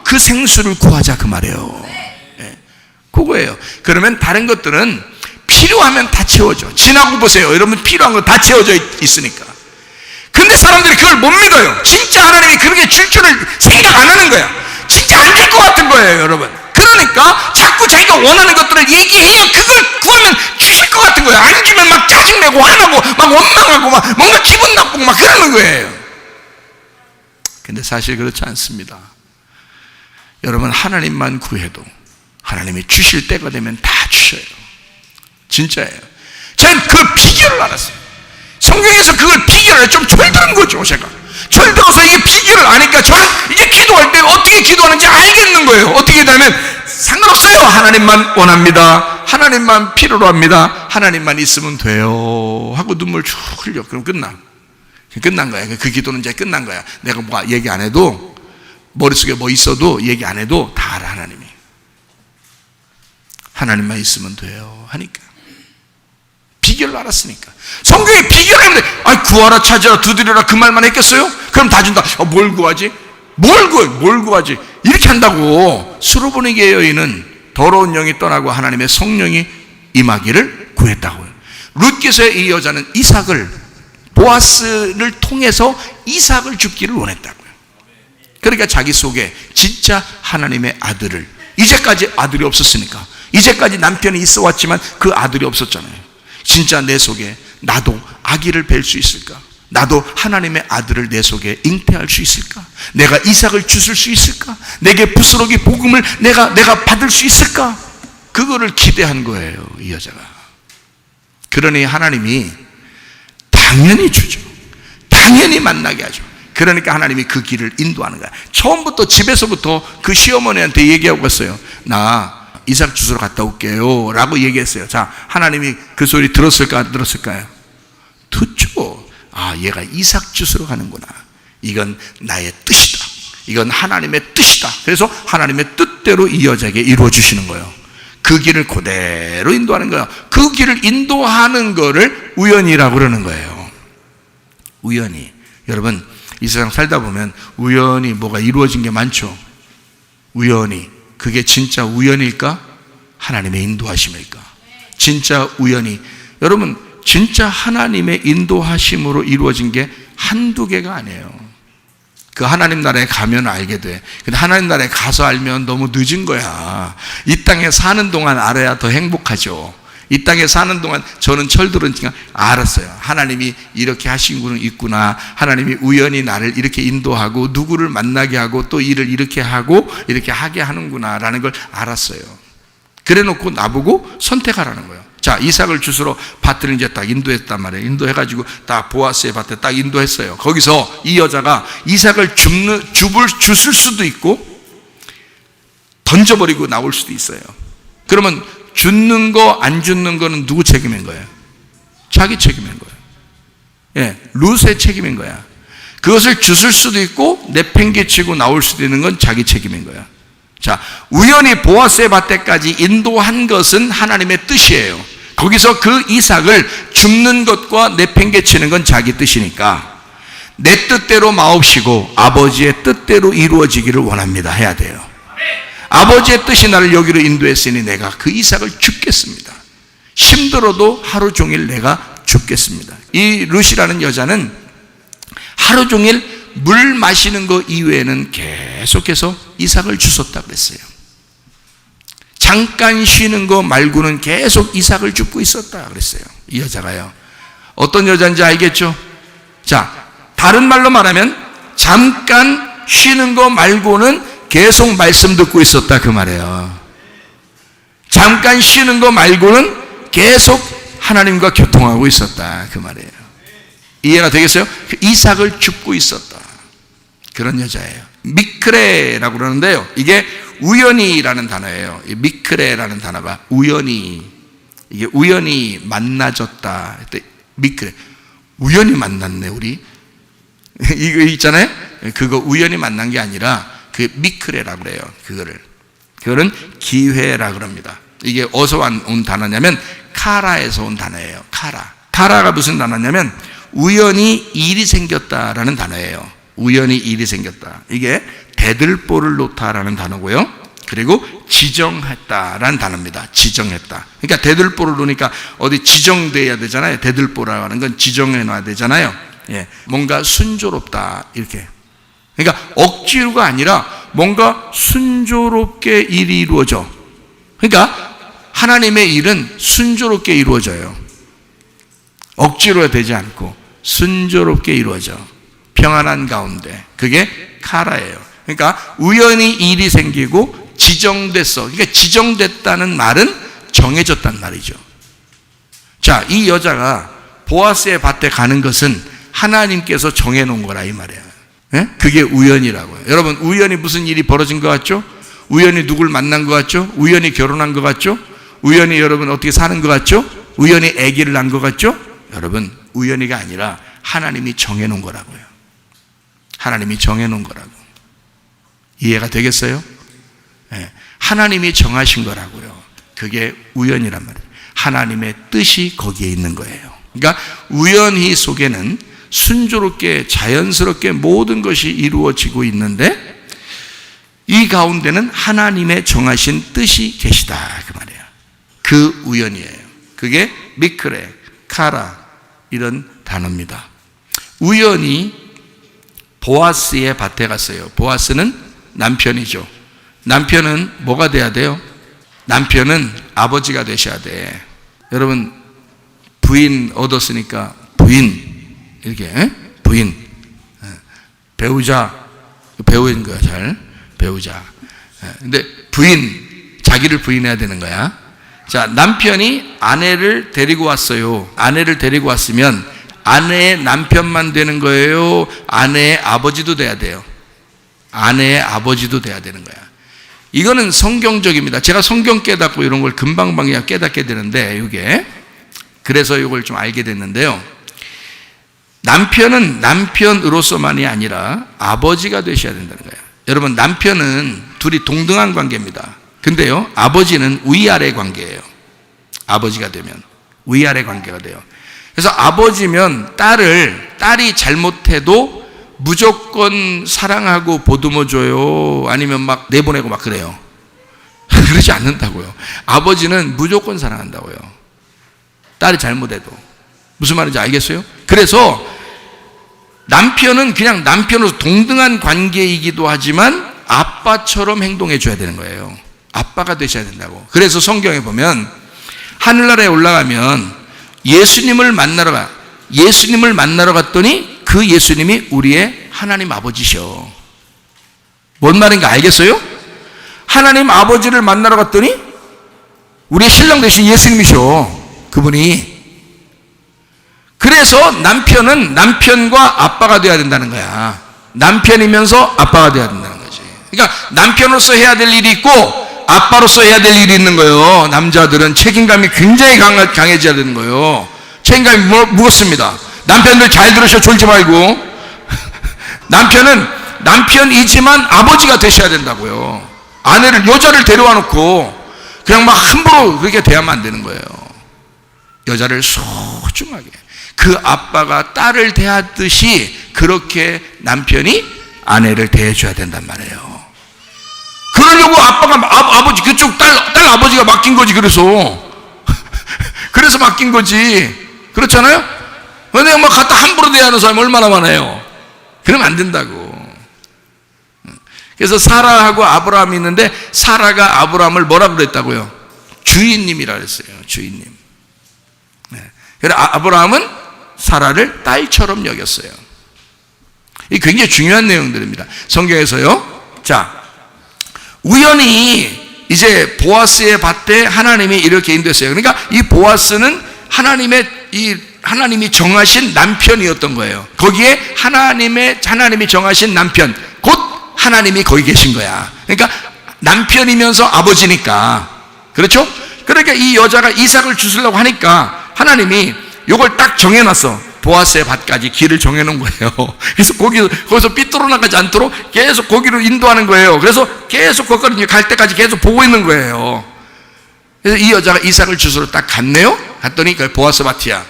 [SPEAKER 1] 그 생수를 구하자 그 말이에요. 네. 그거예요. 그러면 다른 것들은 필요하면 다 채워져. 지나고 보세요. 여러분 필요한 거 다 채워져 있으니까. 근데 사람들이 그걸 못 믿어요. 진짜 하나님이 그렇게 줄 줄을 생각 안 하는 거야. 진짜 안 될 것 같은 거예요, 여러분. 그러니까 자꾸 자기가 원하는 것들을 얘기해야 그걸 구하면 주실 것 같은 거예요. 안 주면 막 짜증내고 화나고 막 원망하고 막 뭔가 기분 나쁘고 막 그러는 거예요. 근데 사실 그렇지 않습니다. 여러분 하나님만 구해도 하나님이 주실 때가 되면 다 주셔요. 진짜예요. 저는 그 비결을 알았어요. 성경에서 그걸 비결을 좀 철들은 거죠. 제가 철들어서 이게 비결을 아니까 저는 이제 기도할 때 어떻게 기도하는지 알겠는 거예요. 어떻게 되면 상관없어요. 하나님만 원합니다. 하나님만 필요로 합니다. 하나님만 있으면 돼요 하고 눈물 쭉 흘려. 그럼 끝난 거야. 그 기도는 이제 끝난 거야. 내가 뭐 얘기 안 해도, 머릿속에 뭐 있어도 얘기 안 해도 다 알아. 하나님이 하나님만 있으면 돼요 하니까 비결을 알았으니까. 성경에 비결을 하는데 구하라 찾으라 두드리라 그 말만 했겠어요? 그럼 다 준다. 뭘 구하지? 뭘 구하지? 이렇게 한다고. 수로보니게 여인은 더러운 영이 떠나고 하나님의 성령이 임하기를 구했다고요. 룻기서의 이 여자는 이삭을, 보아스를 통해서 이삭을 죽기를 원했다고요. 그러니까 자기 속에 진짜 하나님의 아들을, 이제까지 아들이 없었으니까, 이제까지 남편이 있어 왔지만 그 아들이 없었잖아요. 진짜 내 속에 나도 아기를 뵐 수 있을까? 나도 하나님의 아들을 내 속에 잉태할 수 있을까? 내가 이삭을 주실 수 있을까? 내게 부스러기 복음을 내가 받을 수 있을까? 그거를 기대한 거예요, 이 여자가. 그러니 하나님이 당연히 주죠. 당연히 만나게 하죠. 그러니까 하나님이 그 길을 인도하는 거야. 처음부터 집에서부터 그 시어머니한테 얘기하고 갔어요. 나 이삭 주스러 갔다 올게요 라고 얘기했어요. 자, 하나님이 그 소리 들었을까 안 들었을까요? 듣죠. 얘가 이삭 주스러 가는구나. 이건 나의 뜻이다. 이건 하나님의 뜻이다. 그래서 하나님의 뜻대로 이 여자에게 이루어 주시는 거예요. 그 길을 그대로 인도하는 거예요. 그 길을 인도하는 거를 우연이라고 그러는 거예요. 우연히. 여러분 이 세상 살다 보면 우연히 뭐가 이루어진 게 많죠. 우연히. 그게 진짜 우연일까? 하나님의 인도하심일까? 진짜 우연히. 여러분 진짜 하나님의 인도하심으로 이루어진 게 한두 개가 아니에요. 그 하나님 나라에 가면 알게 돼. 근데 하나님 나라에 가서 알면 너무 늦은 거야. 이 땅에 사는 동안 알아야 더 행복하죠. 이 땅에 사는 동안 저는 철들으니까 알았어요. 하나님이 이렇게 하신 분은 있구나. 하나님이 우연히 나를 이렇게 인도하고 누구를 만나게 하고 또 일을 이렇게 하고 이렇게 하게 하는구나 라는 걸 알았어요. 그래 놓고 나보고 선택하라는 거예요. 자, 이삭을 주스러 밭을 이제 딱 인도했단 말이에요. 인도해가지고 딱 보아스의 밭에 딱 인도했어요. 거기서 이 여자가 이삭을 주술 수도 있고 던져버리고 나올 수도 있어요. 그러면 죽는 거 안 죽는 거는 누구 책임인 거예요? 자기 책임인 거예요. 예, 룻의 책임인 거야. 그것을 주술 수도 있고 내팽개치고 나올 수도 있는 건 자기 책임인 거야. 자, 우연히 보아스의 밭에까지 인도한 것은 하나님의 뜻이에요. 거기서 그 이삭을 줍는 것과 내팽개치는 건 자기 뜻이니까 내 뜻대로 마옵시고 아버지의 뜻대로 이루어지기를 원합니다 해야 돼요. 아버지의 뜻이 나를 여기로 인도했으니 내가 그 이삭을 줍겠습니다. 힘들어도 하루 종일 내가 줍겠습니다. 이 룻이라는 여자는 하루 종일 물 마시는 거 이외에는 계속해서 이삭을 주웠다 그랬어요. 잠깐 쉬는 거 말고는 계속 이삭을 줍고 있었다 그랬어요. 이 여자가요. 어떤 여자인지 알겠죠? 자, 다른 말로 말하면 잠깐 쉬는 거 말고는 계속 말씀 듣고 있었다 그 말이에요. 잠깐 쉬는 거 말고는 계속 하나님과 교통하고 있었다 그 말이에요. 이해가 되겠어요? 이삭을 줍고 있었다 그런 여자예요. 미크레라고 그러는데요, 이게 우연히라는 단어예요. 이 미크레라는 단어가 우연히, 이게 우연히 만나졌다. 미크레, 우연히 만났네 우리. 이거 있잖아요, 그거 우연히 만난 게 아니라 그 미크레라고 그래요. 그거는 기회라 그럽니다. 이게 어디서 온 단어냐면 카라에서 온 단어예요. 카라가 무슨 단어냐면 우연히 일이 생겼다라는 단어예요. 우연히 일이 생겼다. 이게 대들보를 놓다라는 단어고요. 그리고 지정했다라는 단어입니다. 지정했다. 그러니까 대들보를 놓으니까 어디 지정돼야 되잖아요. 대들보라고 하는 건 지정해 놔야 되잖아요. 예, 뭔가 순조롭다 이렇게. 그러니까 억지로가 아니라 뭔가 순조롭게 일이 이루어져. 그러니까 하나님의 일은 순조롭게 이루어져요. 억지로 되지 않고 순조롭게 이루어져. 평안한 가운데. 그게 카라예요. 그러니까 우연히 일이 생기고 지정됐어. 그러니까 지정됐다는 말은 정해졌단 말이죠. 자, 이 여자가 보아스의 밭에 가는 것은 하나님께서 정해놓은 거라 이 말이에요. 예? 그게 우연이라고요. 여러분, 우연히 무슨 일이 벌어진 것 같죠? 우연히 누굴 만난 것 같죠? 우연히 결혼한 것 같죠? 우연히 여러분 어떻게 사는 것 같죠? 우연히 아기를 낳은 것 같죠? 여러분, 우연히가 아니라 하나님이 정해놓은 거라고요. 하나님이 정해놓은 거라고. 이해가 되겠어요? 네. 하나님이 정하신 거라고요. 그게 우연이란 말이에요. 하나님의 뜻이 거기에 있는 거예요. 그러니까 우연히 속에는 순조롭게 자연스럽게 모든 것이 이루어지고 있는데 이 가운데는 하나님의 정하신 뜻이 계시다 그 말이에요. 그 우연이에요. 그게 미크레, 카라 이런 단어입니다. 우연히 보아스의 밭에 갔어요. 보아스는 남편이죠. 남편은 뭐가 돼야 돼요? 남편은 아버지가 되셔야 돼. 여러분, 부인 얻었으니까 부인 이렇게 부인 배우자 배우인 거야. 잘 배우자. 근데 부인 자기를 부인해야 되는 거야. 자, 남편이 아내를 데리고 왔어요. 아내를 데리고 왔으면 아내의 남편만 되는 거예요? 아내의 아버지도 돼야 돼요. 아내의 아버지도 돼야 되는 거야. 이거는 성경적입니다. 제가 성경 깨닫고 이런 걸 금방 깨닫게 되는데 이게 그래서 이걸 좀 알게 됐는데요. 남편은 남편으로서만이 아니라 아버지가 되셔야 된다는 거예요. 여러분, 남편은 둘이 동등한 관계입니다. 근데요, 아버지는 위아래 관계예요. 아버지가 되면 위아래 관계가 돼요. 그래서 아버지면 딸이 잘못해도 무조건 사랑하고 보듬어줘요? 아니면 막 내보내고 막 그래요? 그러지 않는다고요. 아버지는 무조건 사랑한다고요. 딸이 잘못해도. 무슨 말인지 알겠어요? 그래서 남편은 그냥 남편으로서 동등한 관계이기도 하지만 아빠처럼 행동해 줘야 되는 거예요. 아빠가 되셔야 된다고. 그래서 성경에 보면 하늘나라에 올라가면 예수님을 만나러 갔더니 그 예수님이 우리의 하나님 아버지셔. 뭔 말인가 알겠어요? 하나님 아버지를 만나러 갔더니 우리의 신랑 되신 예수님이셔. 그분이. 그래서 남편은 남편과 아빠가 돼야 된다는 거야. 남편이면서 아빠가 돼야 된다는 거지. 그러니까 남편으로서 해야 될 일이 있고 아빠로서 해야 될 일이 있는 거예요. 남자들은 책임감이 굉장히 강해져야 되는 거예요. 책임감이 무겁습니다. 남편들 잘 들으셔. 졸지 말고. 남편은 남편이지만 아버지가 되셔야 된다고요. 여자를 데려와 놓고 그냥 막 함부로 그렇게 대하면 안 되는 거예요. 여자를 소중하게. 그 아빠가 딸을 대하듯이 그렇게 남편이 아내를 대해줘야 된단 말이에요. 그러려고 아버지, 그쪽 딸 아버지가 맡긴 거지, 그래서 맡긴 거지. 그렇잖아요? 근데 막 갖다 함부로 대하는 사람이 얼마나 많아요. 그러면 안 된다고. 그래서 사라하고 아브라함이 있는데 사라가 아브라함을 뭐라 그랬다고요? 주인님이라 그랬어요. 주인님. 그래서 아브라함은 사라를 딸처럼 여겼어요. 이 굉장히 중요한 내용들입니다. 성경에서요. 자, 우연히 이제 보아스의 밭에 하나님이 이렇게 인도했어요. 그러니까 이 보아스는 하나님이 정하신 남편이었던 거예요. 거기에 하나님이 정하신 남편, 곧 하나님이 거기 계신 거야. 그러니까 남편이면서 아버지니까. 그렇죠? 그러니까 이 여자가 이삭을 주시려고 하니까 하나님이 요걸 딱 정해놨어. 보아스의 밭까지 길을 정해놓은 거예요. 그래서 거기서 삐뚤어 나가지 않도록 계속 거기로 인도하는 거예요. 그래서 계속 거기까지 갈 때까지 계속 보고 있는 거예요. 그래서 이 여자가 이삭을 주스러 딱 갔네요. 갔더니 그 보아스 밭이야.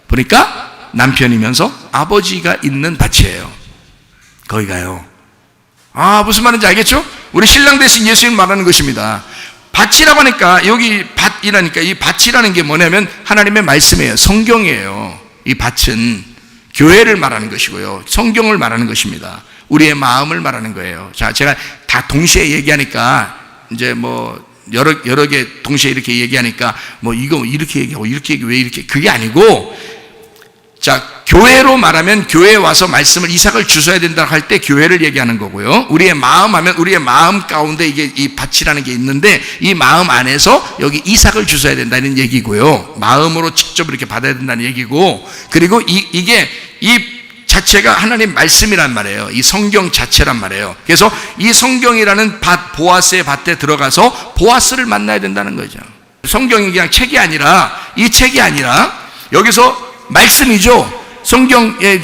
[SPEAKER 1] 보니까 남편이면서 아버지가 있는 밭이에요. 거기 가요. 무슨 말인지 알겠죠? 우리 신랑 대신 예수님 말하는 것입니다. 밭이라고 하니까, 여기 밭이라니까, 이 밭이라는 게 뭐냐면 하나님의 말씀이에요. 성경이에요. 이 밭은 교회를 말하는 것이고요, 성경을 말하는 것입니다. 우리의 마음을 말하는 거예요. 자, 제가 다 동시에 얘기하니까 이제 뭐 여러 개 동시에 이렇게 얘기하니까 뭐 이거 이렇게 얘기하고 이렇게 얘기 왜 이렇게, 그게 아니고, 자, 교회로 말하면 교회에 와서 말씀을 이삭을 주셔야 된다 할 때 교회를 얘기하는 거고요. 우리의 마음 하면 우리의 마음 가운데 이게 이 밭이라는 게 있는데 이 마음 안에서 여기 이삭을 주셔야 된다는 얘기고요. 마음으로 직접 이렇게 받아야 된다는 얘기고, 그리고 이게 이 자체가 하나님 말씀이란 말이에요. 이 성경 자체란 말이에요. 그래서 이 성경이라는 보아스의 밭에 들어가서 보아스를 만나야 된다는 거죠. 성경이 그냥 책이 아니라, 이 책이 아니라 여기서 말씀이죠. 성경에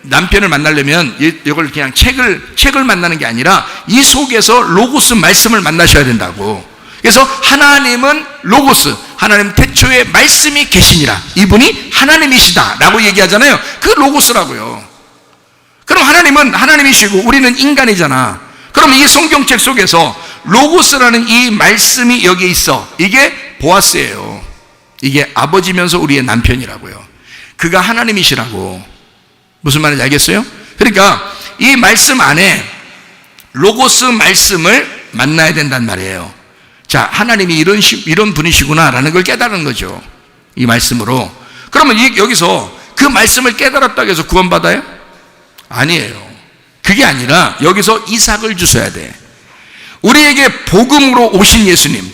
[SPEAKER 1] 남편을 만나려면 이걸 그냥 책을 만나는 게 아니라 이 속에서 로고스 말씀을 만나셔야 된다고. 그래서 하나님은 로고스, 하나님 태초에 말씀이 계시니라, 이분이 하나님이시다 라고 얘기하잖아요. 그 로고스라고요. 그럼 하나님은 하나님이시고 우리는 인간이잖아. 그럼 이 성경책 속에서 로고스라는 이 말씀이 여기 있어. 이게 보아스예요. 이게 아버지면서 우리의 남편이라고요. 그가 하나님이시라고. 무슨 말인지 알겠어요? 그러니까 이 말씀 안에 로고스 말씀을 만나야 된단 말이에요. 자, 하나님이 이런 분이시구나 라는 걸 깨달은 거죠, 이 말씀으로. 그러면 여기서 그 말씀을 깨달았다고 해서 구원받아요? 아니에요. 그게 아니라 여기서 이삭을 주셔야 돼. 우리에게 복음으로 오신 예수님,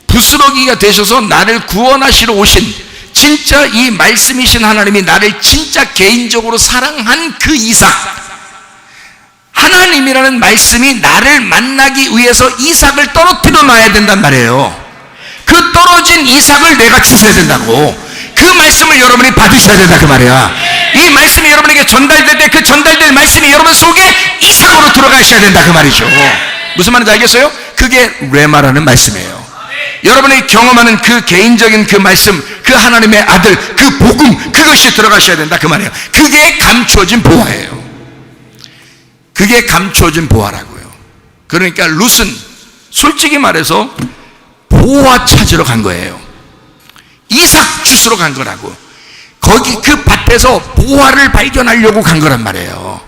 [SPEAKER 1] 부스러기가 되셔서 나를 구원하시러 오신 진짜 이 말씀이신 하나님이 나를 진짜 개인적으로 사랑한 그 이삭, 하나님이라는 말씀이 나를 만나기 위해서 이삭을 떨어뜨려 놔야 된단 말이에요. 그 떨어진 이삭을 내가 주셔야 된다고. 그 말씀을 여러분이 받으셔야 된다 그 말이야. 이 말씀이 여러분에게 전달될 때 그 전달될 말씀이 여러분 속에 이삭으로 들어가셔야 된다 그 말이죠. 무슨 말인지 알겠어요? 그게 레마라는 말씀이에요. 여러분이 경험하는 그 개인적인 그 말씀, 그 하나님의 아들, 그 복음, 그것이 들어가셔야 된다 그 말이에요. 그게 감추어진 보화예요. 그게 감추어진 보화라고요. 그러니까 룻은 솔직히 말해서 보화 찾으러 간 거예요. 이삭 주스러 간 거라고. 거기 그 밭에서 보화를 발견하려고 간 거란 말이에요.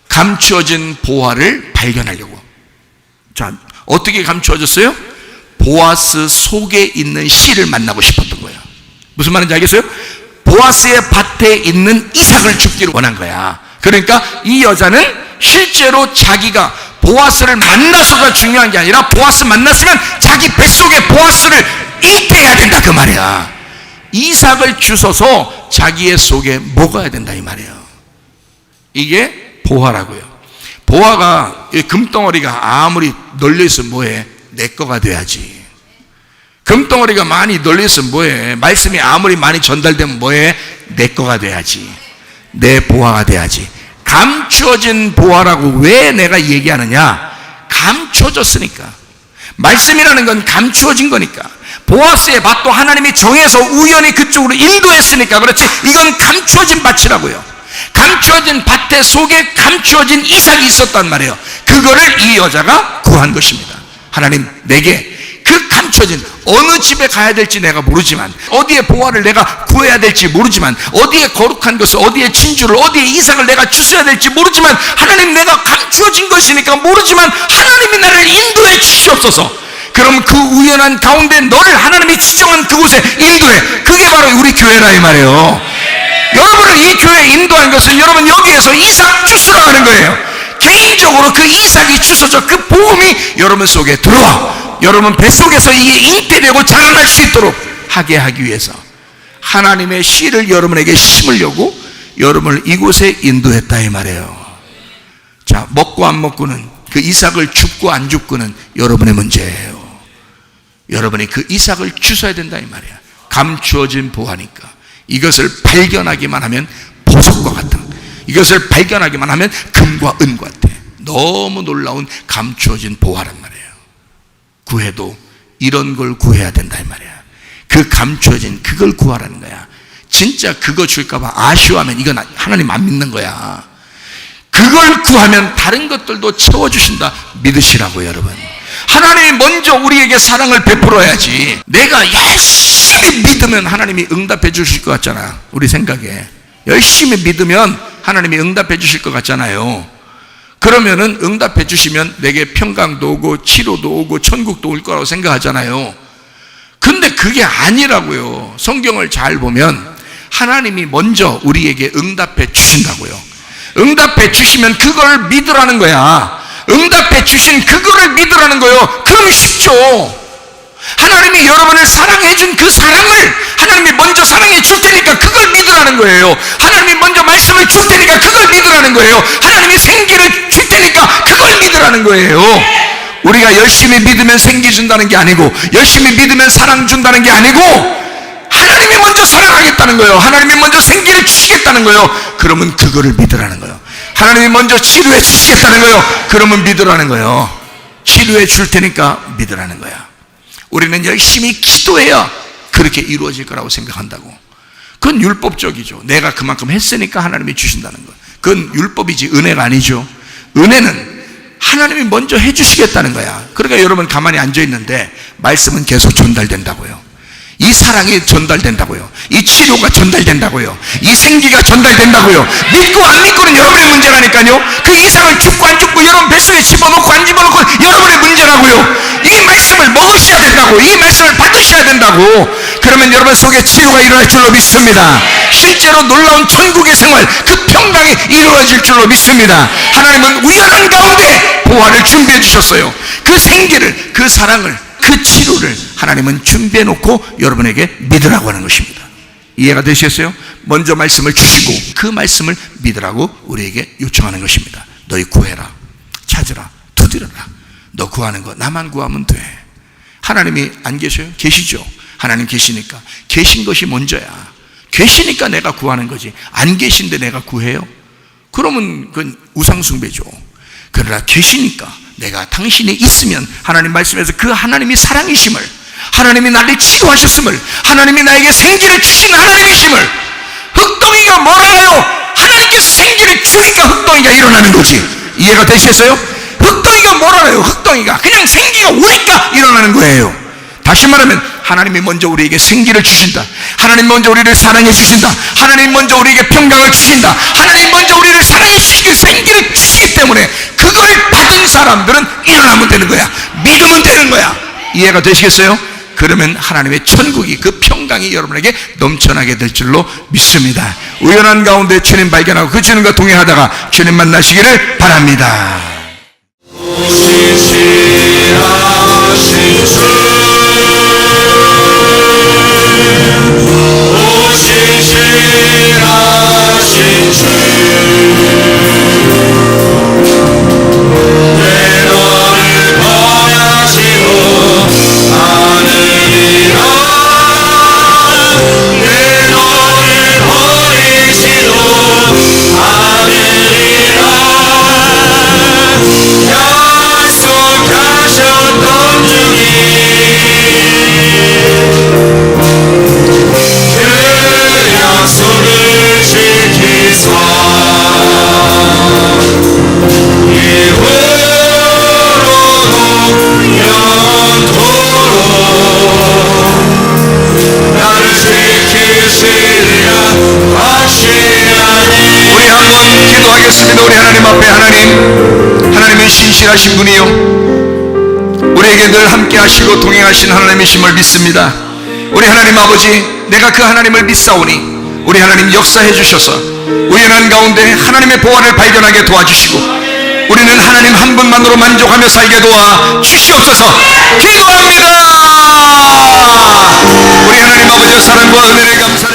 [SPEAKER 1] 감추어진 보화를 발견하려고. 자, 어떻게 감추어졌어요? 보아스 속에 있는 씨를 만나고 싶었던 거예요. 무슨 말인지 알겠어요? 보아스의 밭에 있는 이삭을 죽기를 원한 거야. 그러니까 이 여자는 실제로 자기가 보아스를 만나서가 중요한 게 아니라 보아스 만났으면 자기 뱃속에 보아스를 잉태해야 된다 그 말이야. 이삭을 주셔서 자기의 속에 먹어야 된다 이 말이에요. 이게 보화라고요. 보화가, 금덩어리가 아무리 널려있으면 뭐해? 내 거가 돼야지. 금덩어리가 많이 널려있으면 뭐해? 말씀이 아무리 많이 전달되면 뭐해? 내 거가 돼야지. 내 보화가 돼야지. 감추어진 보화라고 왜 내가 얘기하느냐? 감추어졌으니까. 말씀이라는 건 감추어진 거니까. 보아스의 밭도 하나님이 정해서 우연히 그쪽으로 인도했으니까 그렇지, 이건 감추어진 밭이라고요. 감추어진 밭의 속에 감추어진 이삭이 있었단 말이에요. 그거를 이 여자가 구한 것입니다. 하나님, 내게 그 감춰진, 어느 집에 가야 될지 내가 모르지만, 어디에 보화를 내가 구해야 될지 모르지만, 어디에 거룩한 것을, 어디에 진주를, 어디에 이삭을 내가 주셔야 될지 모르지만, 하나님, 내가 감추어진 것이니까 모르지만 하나님이 나를 인도해 주시옵소서. 그럼 그 우연한 가운데 너를 하나님이 지정한 그곳에 인도해. 그게 바로 우리 교회라 이 말이에요. 여러분을 이 교회에 인도한 것은 여러분 여기에서 이삭 주스러 가는 거예요. 개인적으로 그 이삭이 주셔져 그 복음이 여러분 속에 들어와 여러분 뱃속에서 이게 잉태되고 자라날 수 있도록 하게 하기 위해서. 하나님의 씨를 여러분에게 심으려고 여러분을 이곳에 인도했다 이 말이에요. 자, 먹고 안 먹고는, 그 이삭을 줍고 안 줍고는 여러분의 문제예요. 여러분이 그 이삭을 주셔야 된다 이 말이야. 감추어진 보화니까. 이것을 발견하기만 하면 보석과 같다. 이것을 발견하기만 하면 금과 은 같아. 너무 놀라운 감추어진 보화란 말이에요. 구해도 이런 걸 구해야 된다 이 말이야. 그 감추어진 그걸 구하라는 거야. 진짜 그거 줄까 봐 아쉬워하면 이건 하나님 안 믿는 거야. 그걸 구하면 다른 것들도 채워주신다 믿으시라고. 여러분, 하나님이 먼저 우리에게 사랑을 베풀어야지. 내가 열심히 믿으면 하나님이 응답해 주실 것 같잖아. 우리 생각에 열심히 믿으면 하나님이 응답해 주실 것 같잖아요. 그러면은 응답해 주시면 내게 평강도 오고 치료도 오고 천국도 올 거라고 생각하잖아요. 근데 그게 아니라고요. 성경을 잘 보면 하나님이 먼저 우리에게 응답해 주신다고요. 응답해 주시면 그걸 믿으라는 거야. 응답해 주신 그거를 믿으라는 거예요. 그럼 쉽죠. 하나님이 여러분을 사랑해 준 그 사랑을 하나님이 먼저 사랑해 줄 테니까 그걸 믿으라는 거예요. 하나님이 먼저 말씀을 줄 테니까 그걸 믿으라는 거예요. 하나님이 생기를 줄 테니까 그걸 믿으라는 거예요. 우리가 열심히 믿으면 생기 준다는 게 아니고, 열심히 믿으면 사랑 준다는 게 아니고, 하나님이 먼저 사랑하겠다는 거예요. 하나님이 먼저 생기를 주시겠다는 거예요. 그러면 그거를 믿으라는 거예요. 하나님이 먼저 치료해 주시겠다는 거예요. 그러면 믿으라는 거예요. 치료해 줄 테니까 믿으라는 거야. 우리는 열심히 기도해야 그렇게 이루어질 거라고 생각한다고. 그건 율법적이죠. 내가 그만큼 했으니까 하나님이 주신다는 거. 그건 율법이지 은혜가 아니죠. 은혜는 하나님이 먼저 해주시겠다는 거야. 그러니까 여러분 가만히 앉아있는데 말씀은 계속 전달된다고요. 이 사랑이 전달된다고요. 이 치료가 전달된다고요. 이 생기가 전달된다고요. 믿고 안 믿고는 여러분의 문제라니까요. 그 이상을 줍고 안 줍고 여러분 뱃속에 집어넣고 안 집어넣고 여러분의 문제라고요. 이 말씀을 먹으셔야 된다고. 이 말씀을 받으셔야 된다고. 그러면 여러분 속에 치료가 일어날 줄로 믿습니다. 실제로 놀라운 천국의 생활, 그 평강이 이루어질 줄로 믿습니다. 하나님은 우연한 가운데 보화를 준비해 주셨어요. 그 생기를, 그 사랑을, 그 치료를 하나님은 준비해 놓고 여러분에게 믿으라고 하는 것입니다. 이해가 되셨어요? 먼저 말씀을 주시고 그 말씀을 믿으라고 우리에게 요청하는 것입니다. 너희 구해라, 찾으라, 두드려라. 너 구하는 거 나만 구하면 돼. 하나님이 안 계셔요? 계시죠. 하나님 계시니까. 계신 것이 먼저야. 계시니까 내가 구하는 거지. 안 계신데 내가 구해요? 그러면 그건 우상숭배죠. 그러나 계시니까, 내가 당신이 있으면, 하나님 말씀에서 그 하나님이 사랑이심을, 하나님이 나를 치료하셨음을, 하나님이 나에게 생기를 주신 하나님이심을, 흑동이가 뭘 알아요? 하나님께서 생기를 주니까 흑동이가 일어나는 거지. 이해가 되시겠어요? 흑동이가 뭘 알아요? 흑동이가 그냥 생기가 오니까 일어나는 거예요. 다시 말하면 하나님이 먼저 우리에게 생기를 주신다. 하나님 먼저 우리를 사랑해 주신다. 하나님 먼저 우리에게 평강을 주신다. 하나님 먼저 우리를 사랑해 주시기, 생기를 주시기 때문에 그걸 받은 사람들은 일어나면 되는 거야. 믿으면 되는 거야. 이해가 되시겠어요? 그러면 하나님의 천국이, 그 평강이 여러분에게 넘쳐나게 될 줄로 믿습니다. 우연한 가운데 주님 발견하고 그 주님과 동행하다가 주님 만나시기를 바랍니다. 우리 하나님 앞에, 하나님은 신실하신 분이요, 우리에게 늘 함께 하시고 동행하신 하나님이심을 믿습니다. 우리 하나님 아버지, 내가 그 하나님을 믿사오니 우리 하나님 역사해 주셔서 우연한 가운데 하나님의 보화를 발견하게 도와주시고 우리는 하나님 한 분만으로 만족하며 살게 도와 주시옵소서. 기도합니다. 우리 하나님 아버지의 사랑과 은혜를 감사합니다.